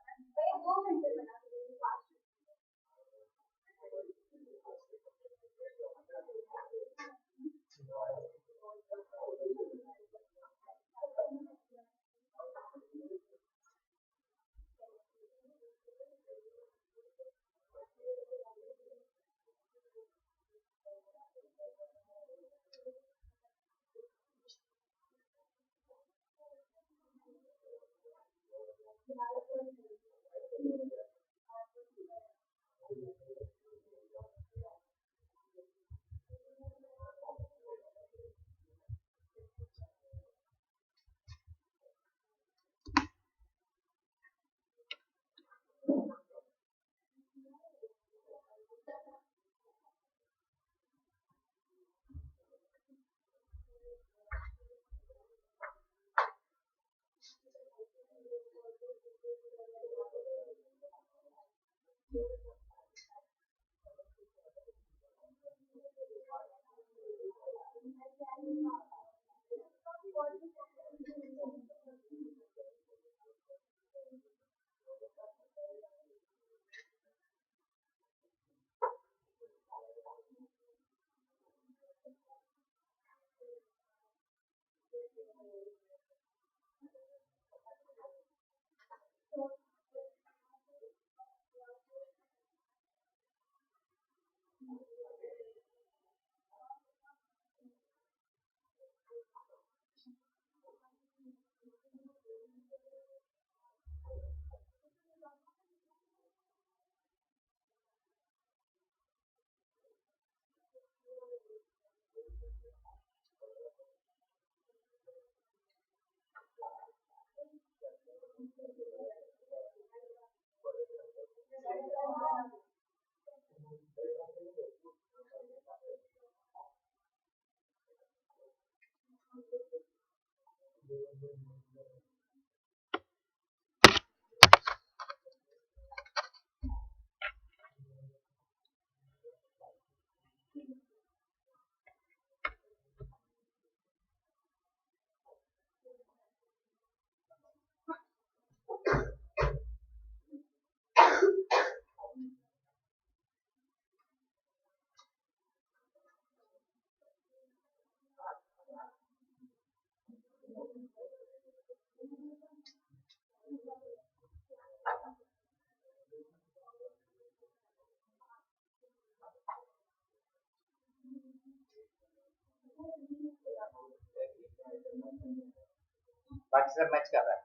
बाकी सब मैच कर रहा है।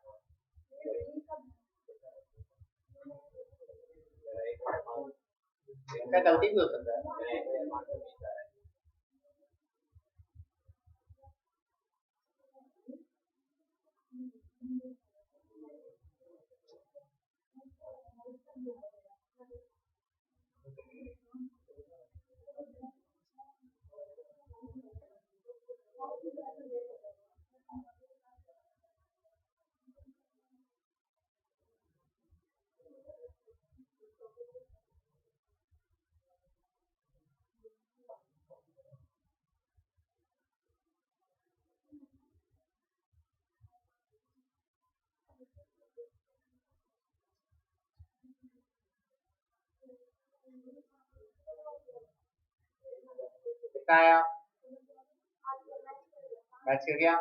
इनका गलती भी हो सकता है। कितना आया? मैच कर गया।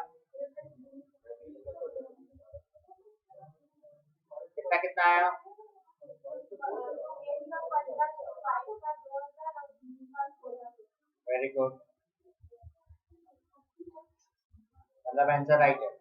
कितना कितना आया? वेरी गुड, मतलब आंसर राइट है।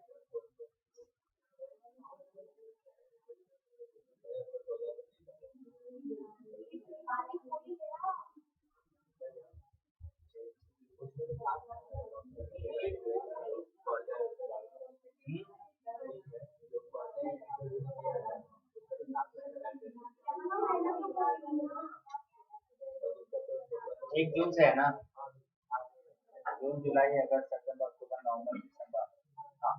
एक जून से है ना? जून, जुलाई, अगस्त, सितंबर, अक्टूबर, नवंबर, दिसंबर। हाँ,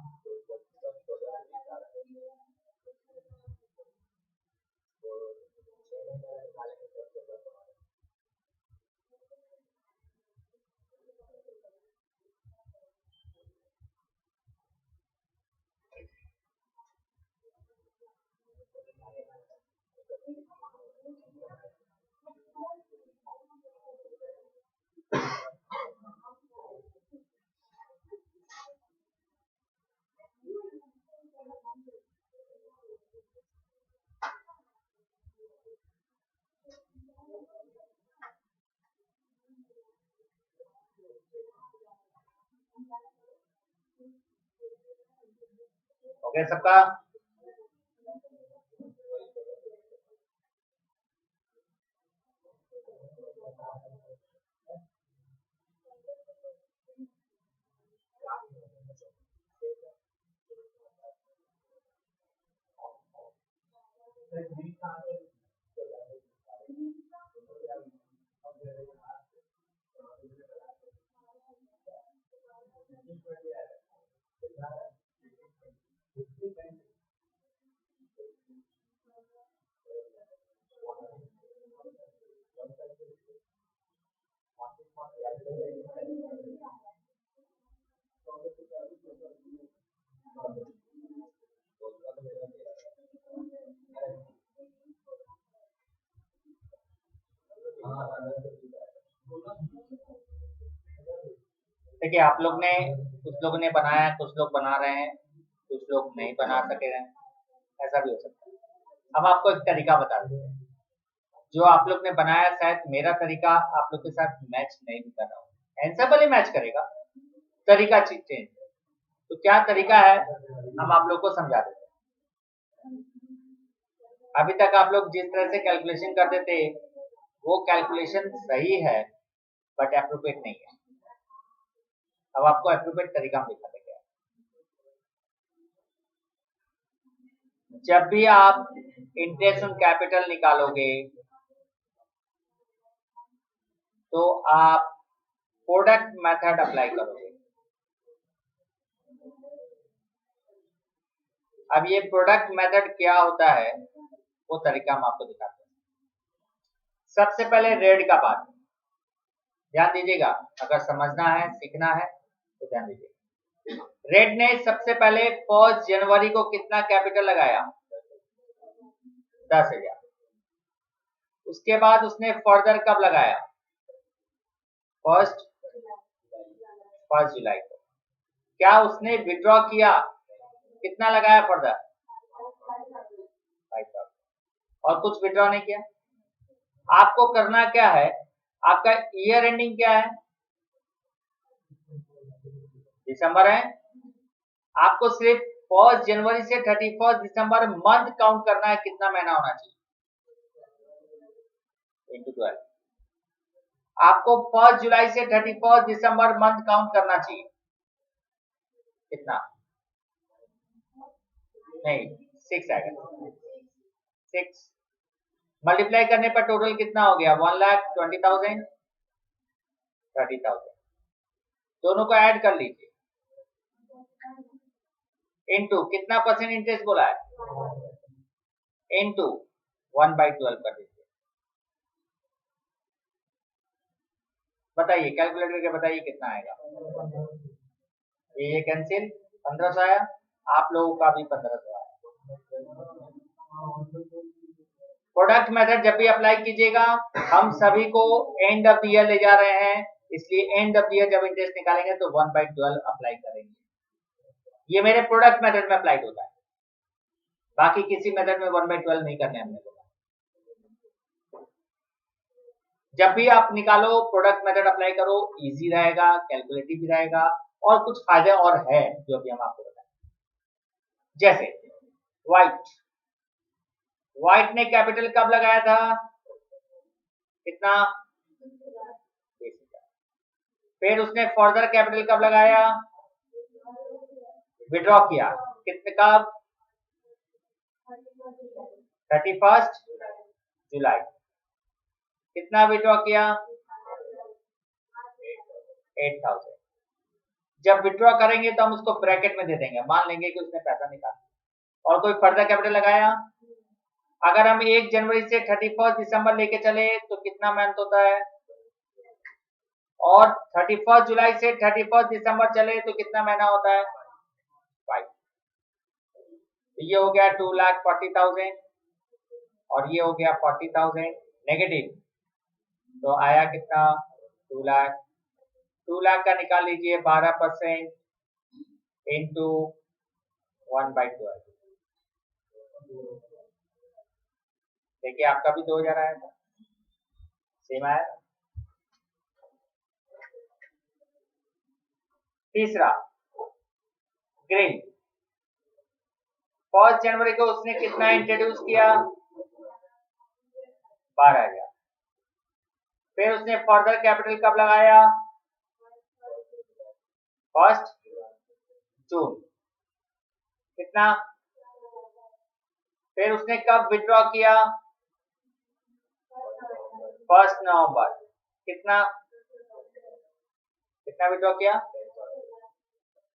हो गया सबका? देखिए, आप लोग ने, कुछ लोगों ने बनाया, कुछ लोग बना रहे हैं, कुछ लोग नहीं बना सके हैं, ऐसा भी हो सकता है। हम आपको एक तरीका बता देते हैं। जो आप लोग ने बनाया, शायद मेरा तरीका आप लोग के साथ मैच नहीं भी कर रहा हूँ। आंसर भले मैच करेगा, तरीका चेंज है। तो क्या तरीका है, हम आप लोग को समझा देते हैं। अभी तक आप लोग जिस तरह से कैलकुलेशन करते थे, वो कैलकुलेशन सही है, बट एप्रोप्रिएट नहीं है। अब आपको एप्रोप्रिएट तरीका हम दिखा देंगे। जब भी आप इंटरेस्ट ऑन कैपिटल निकालोगे, तो आप प्रोडक्ट मेथड अप्लाई करोगे। अब ये प्रोडक्ट मेथड क्या होता है, वो तरीका हम आपको दिखाते हैं। सबसे पहले रेड का पार्ट ध्यान दीजिएगा, अगर समझना है, सीखना है तो ध्यान दीजिएगा। रेड ने सबसे पहले 1 जनवरी को कितना कैपिटल लगाया? 10,000। उसके बाद उसने फर्दर कब लगाया? 1 जुलाई को। क्या उसने विड्रॉ किया? कितना लगाया फर्दर? 5,000। और कुछ विड्रॉ नहीं किया। आपको करना क्या है, आपका ईयर एंडिंग क्या है? दिसंबर है, आपको सिर्फ 1 जनवरी से 31 दिसंबर मंथ काउंट करना है, कितना महीना होना चाहिए इंटू 12। आपको 1 जुलाई से 31 दिसंबर मंथ काउंट करना चाहिए, कितना? नहीं, 6 आएगा। 6 मल्टीप्लाई करने पर टोटल कितना हो गया? 1,20,000, 30,000। दोनों को ऐड कर लीजिए, इनटू कितना परसेंट इंटरेस्ट बोला है, इनटू 1/12 कर दीजिए। बताइए, कैलकुलेट करके बताइए कितना आएगा। ये कैंसिल, 1500 आया, आप लोगों का भी 1500 आया। प्रोडक्ट मेथड जब भी अप्लाई कीजिएगा, हम सभी को एंड ऑफ द ईयर ले जा रहे हैं, इसलिए एंड ऑफ द ईयर जब इंटरेस्ट निकालेंगे तो 1/12 अप्लाई करेंगे। ये मेरे प्रोडक्ट मेथड में अप्लाई होता है, बाकी किसी मेथड में 1/12 नहीं करने हमने बोला। जब भी आप निकालो प्रोडक्ट मेथड अप्लाई करो, इजी रहेगा, कैलकुलेटिव भी रहेगा, और कुछ फायदे और है जो भी हम आपको बताएं। जैसे व्हाइट ने कैपिटल कब लगाया था, कितना? 20,000। फिर उसने फर्दर कैपिटल कब लगाया, विड्रॉ किया, कितने कब? 31 जुलाई। कितना विड्रॉ किया? 8,000। जब विड्रॉ करेंगे तो हम उसको ब्रैकेट में दे देंगे, मान लेंगे कि उसने पैसा निकाला। और कोई फर्दर कैपिटल लगाया, अगर हम 1 जनवरी से 31 दिसंबर लेके चले तो कितना मंथ होता है, और 31 जुलाई से 31 दिसंबर चले तो कितना महीना होता है, 5। ये हो गया 2,40,000 और ये हो गया 40,000 नेगेटिव, तो आया कितना? 2 लाख। 2 लाख का निकाल लीजिए 12% इंटू 1/12। देखिए आपका भी 2,000 आया था, सेम आया। तीसरा ग्रीन, 1 जनवरी को उसने कितना इंट्रोड्यूस किया, 12,000। फिर उसने फर्दर कैपिटल कब लगाया, 1 जून, कितना? फिर उसने कब विड्रॉ किया, 1 नवंबर, कितना? कितना विड्रॉ किया?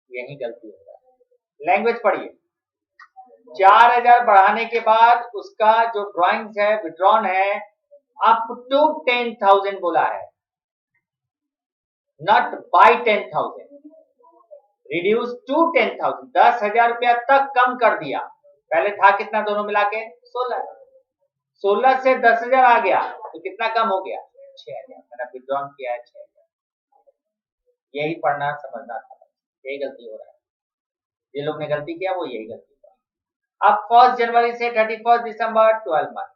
यही गलती होता है, लैंग्वेज पढ़िए। 4,000 बढ़ाने के बाद उसका जो ड्रॉइंग्स है, विड्रॉन है, अप टू 10,000 बोला है, नॉट बाय 10,000, रिड्यूस टू 10,000, 10,000 रुपया तक कम कर दिया। पहले था कितना दोनों मिला के? 16। 16 से 10,000 आ गया तो कितना कम हो गया? 6,000। मैंने विड्रॉन किया है 6,000। यही पढ़ना समझना था, यही गलती हो रहा है, ये लोग ने गलती किया, वो यही गलती किया। अब 1 जनवरी से 31 दिसंबर 12 मंथ,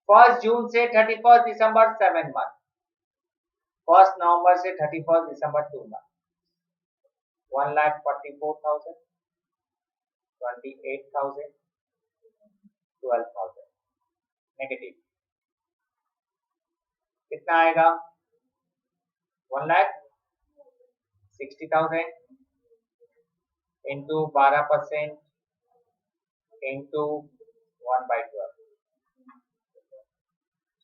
1 जून से 31 दिसंबर 7 मंथ, 1 नवंबर से 31 दिसंबर 2 मंथ, 1,44,000, 28,000, 12,000 नेगेटिव। कितना आएगा? 1,60,000 इंटू 12% इंटू 1/12,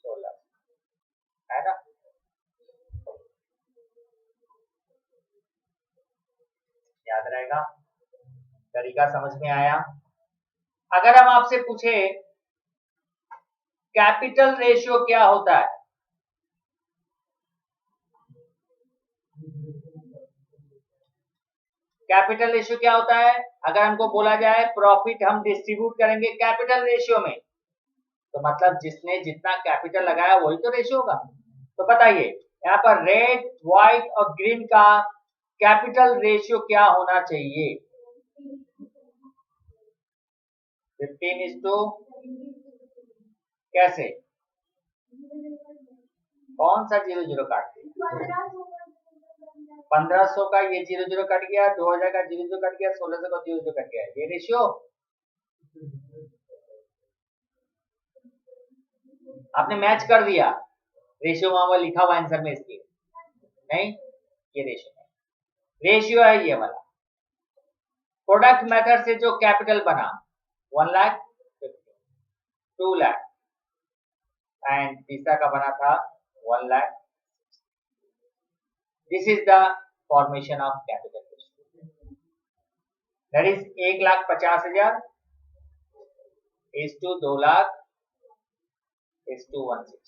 16 है ना। याद रहेगा, तरीका समझ में आया। अगर हम आपसे पूछे कैपिटल रेशियो क्या होता है, कैपिटल रेशियो क्या होता है? अगर हमको बोला जाए प्रॉफिट हम डिस्ट्रीब्यूट करेंगे कैपिटल रेशियो में, तो मतलब जिसने जितना कैपिटल लगाया वही तो रेशियो होगा। तो बताइए यहाँ पर रेड, व्हाइट और ग्रीन का कैपिटल रेशियो क्या होना चाहिए? 15:, कैसे? कौन सा 0 0 काट दिया? 1500 का ये 00 कट गया, 2000 का 00 कट गया, 1600 का 00 कट गया, ये रेशियो आपने मैच कर दिया। रेशियो वहां पर लिखा हुआ आंसर में इसके नहीं, ये रेशियो है ये वाला। प्रोडक्ट मेथड से जो कैपिटल बना 1 लाख 2 लाख एंड तीसरा का बना था 1 lakh. This is the formation of capital ratio, that is 1,50,000 is to 2 lakh is to 160।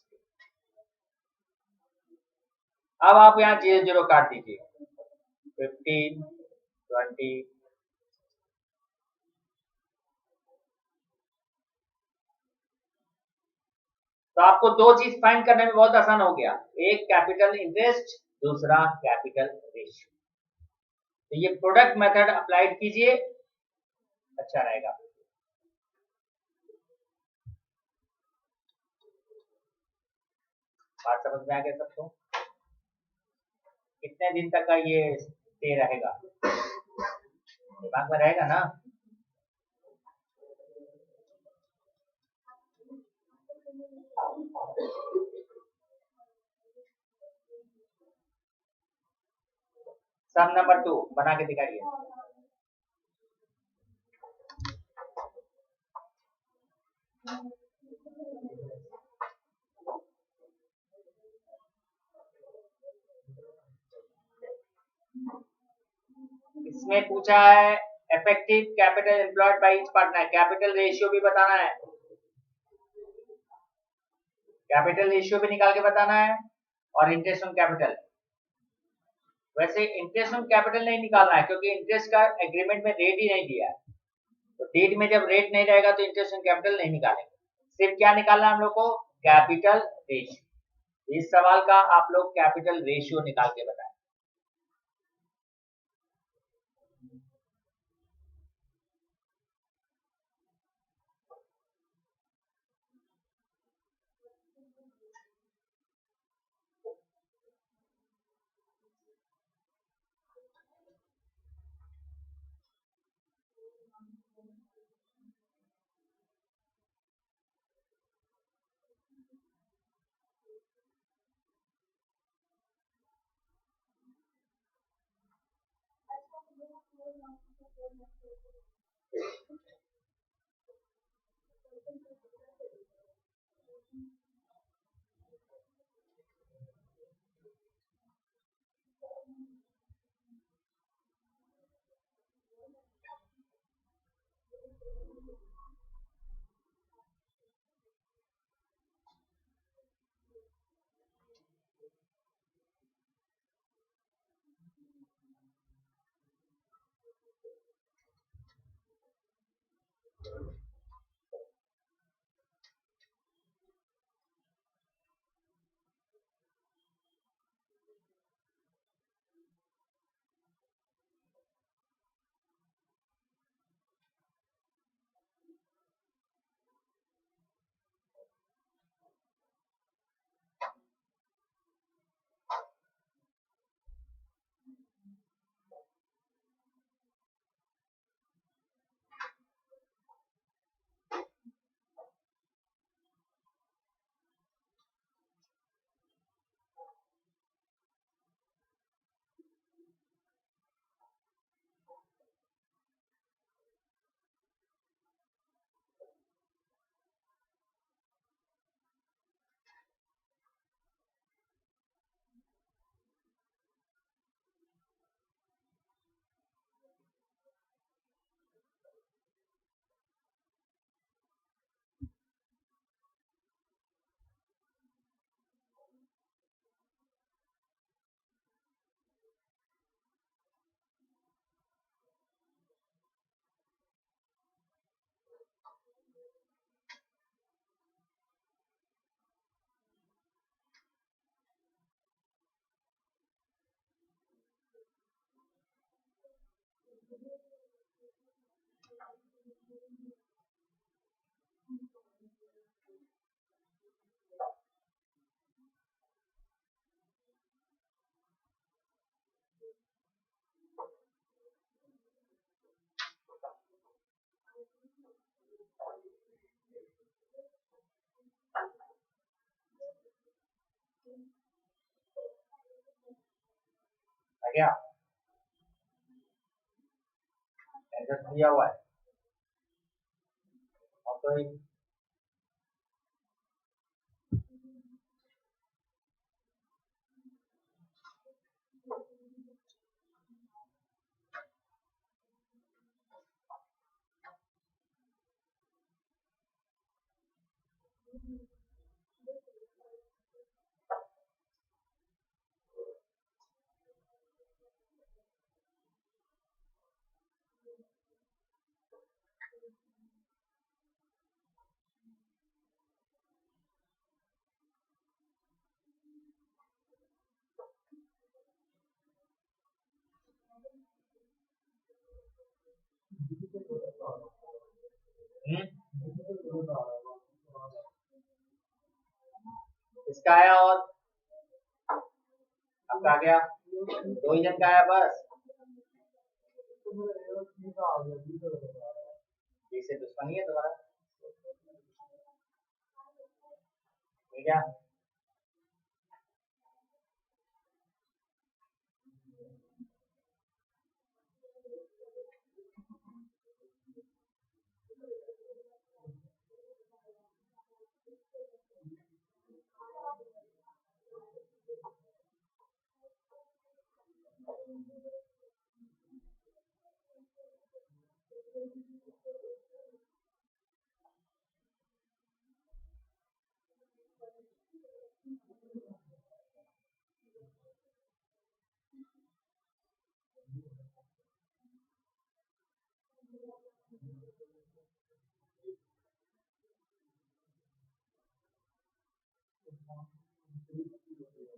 अब आप यहाँ 0 काट दीजिए, 15 20 तो आपको दो चीज फाइंड करने में बहुत आसान हो गया, एक कैपिटल इंटरेस्ट, दूसरा कैपिटल रेशियो। तो ये प्रोडक्ट मेथड अप्लाइड कीजिए, अच्छा रहेगा। बात समझ में आ गया सबको? कितने दिन तक का ये स्टे रहेगा, दिमाग में रहेगा ना? सम नंबर 2 बना के दिखाइए। इसमें पूछा है effective capital employed by each partner, capital ratio भी बताना है, कैपिटल रेशियो भी निकाल के बताना है और इंटरेस्ट ऑन कैपिटल। वैसे इंटरेस्ट ऑन कैपिटल नहीं निकालना है क्योंकि इंटरेस्ट का एग्रीमेंट में रेट ही नहीं दिया है, तो डेट में जब रेट नहीं रहेगा तो इंटरेस्ट ऑन कैपिटल नहीं निकालेंगे। सिर्फ क्या निकालना है हम लोग को, कैपिटल रेशियो। इस सवाल का आप लोग कैपिटल रेशियो निकाल के बताएं। आ गया, आंसर दिया हुआ है। और तो एक इसका आया और आपका आ गया, दो ही जन का आया बस। बी से दुश्मनी है तुम्हारा, ठीक है।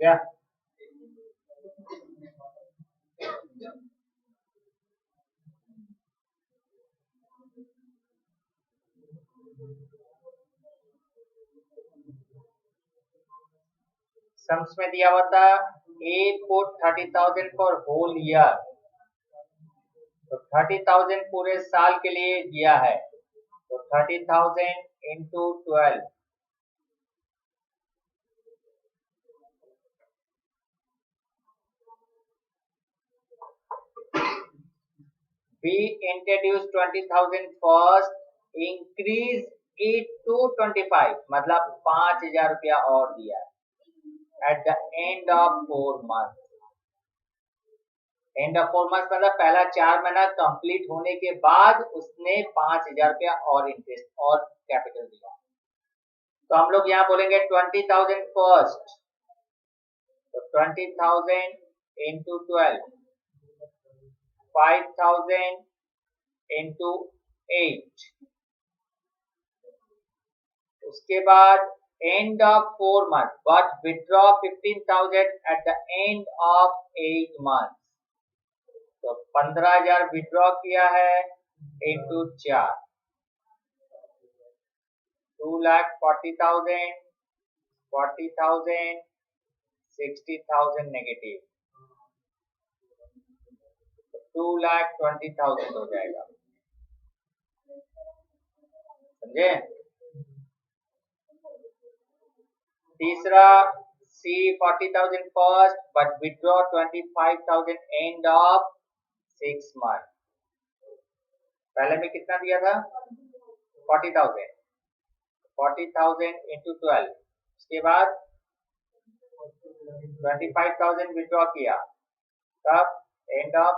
क्या सम्स में दिया हुआ था, ए पुट 30,000 फॉर होल ईयर, तो 30,000 पूरे साल के लिए दिया है, तो 30,000 into 12, we introduce 20,000 first, increase it to 25, मतलब 5,000 रुपया और दिया at the end of 4 months। End of 4 month मतलब पहला 4 महीना कंप्लीट होने के बाद उसने 5,000 रुपया और इंटरेस्ट और कैपिटल दिया। तो हम लोग यहाँ बोलेंगे 20,000 फर्स्ट, तो 20,000 इंटू 12, 5,000 इंटू 8, उसके बाद end of 4 month, but withdraw 15,000 eight the end of 8 month, तो 15,000 विथड्रॉ किया है इंटू 4, 2,40,000, 40,000, 60,000 नेगेटिव, 2,20,000 हो जाएगा, समझे। तीसरा सी 40,000 first but withdraw 25,000 end of 6 month, पहले में कितना दिया था 40,000, 40,000 इंटू 12, उसके बाद 25,000 विथड्रॉ किया, तब एंड ऑफ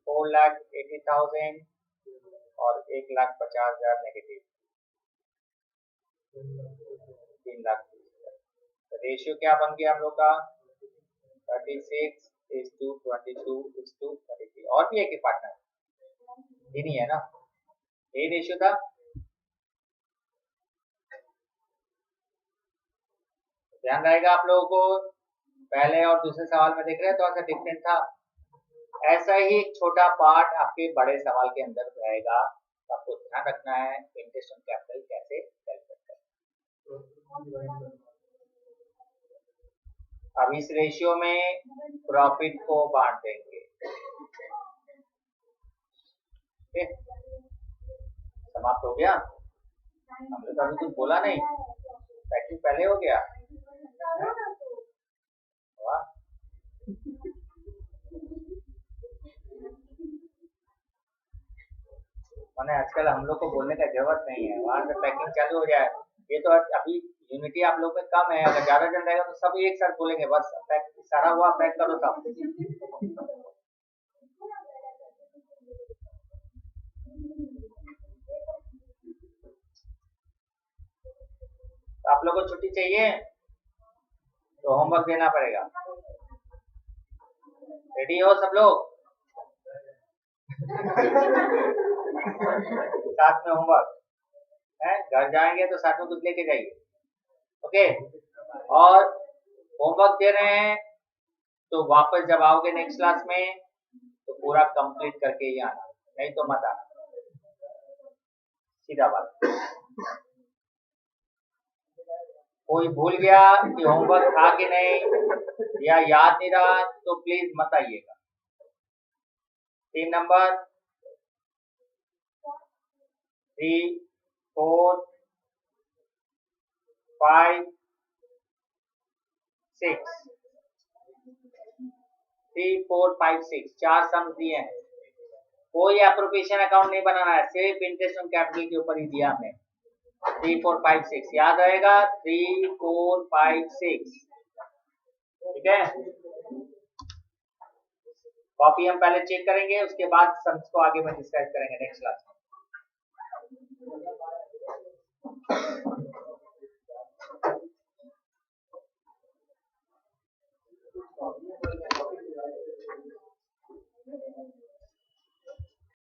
4,80,000 और 1,50,000 नेगेटिव, 3,00,000। रेशियो क्या बन गया हम लोग का 36:22:33, और भी है कि पार्टनर ये नहीं है ना, ये रेशियो था। ध्यान रहेगा आप लोगों को, पहले और दूसरे सवाल में देख रहे हैं थोड़ा सा डिफरेंट था, ऐसा ही एक छोटा पार्ट आपके बड़े सवाल के अंदर रहेगा, आपको ध्यान रखना है इंटरेस्ट ऑन कैपिटल कैसे कैलकुलेट करें। अब इस रेशियो में प्रॉफिट को बांट देंगे, समाप्त हो गया? हमने तो अभी कुछ बोला नहीं, पैकिंग पहले हो गया। वाह, मैंने आजकल हम लोग को बोलने का जरूरत नहीं है, वहां से पैकिंग चालू हो जाए। ये तो अभी यूनिटी आप लोग में कम है, अगर ज्यादा जन रहेगा तो सब एक साथ बोलेंगे, बस पैक सारा हुआ, पैक करो सब। तो आप लोग को छुट्टी चाहिए तो होमवर्क देना पड़ेगा। रेडी हो सब लोग? साथ में होमवर्क है, घर जाएंगे तो साथ में कुछ लेके जाइए। ओके, और होमवर्क दे रहे हैं तो वापस जब आओगे नेक्स्ट क्लास में तो पूरा कंप्लीट करके ही आना, नहीं तो मत आना, सीधा बात। कोई भूल गया कि होमवर्क था कि नहीं या याद नहीं रहा तो प्लीज मत आइएगा। 3 नंबर 3, 4, 5, 6, 3, 4, 5, 6 4 सम्स दिए हैं। कोई एप्रोप्रिएशन अकाउंट नहीं बनाना है, सिर्फ इंटरेस्ट ऑन कैपिटल के ऊपर ही दिया हमने। 3, 4, 5, 6 याद रहेगा, 3, 4, 5, 6, ठीक है। कॉपी हम पहले चेक करेंगे, उसके बाद सम्स को आगे में डिस्कस करेंगे नेक्स्ट क्लास में।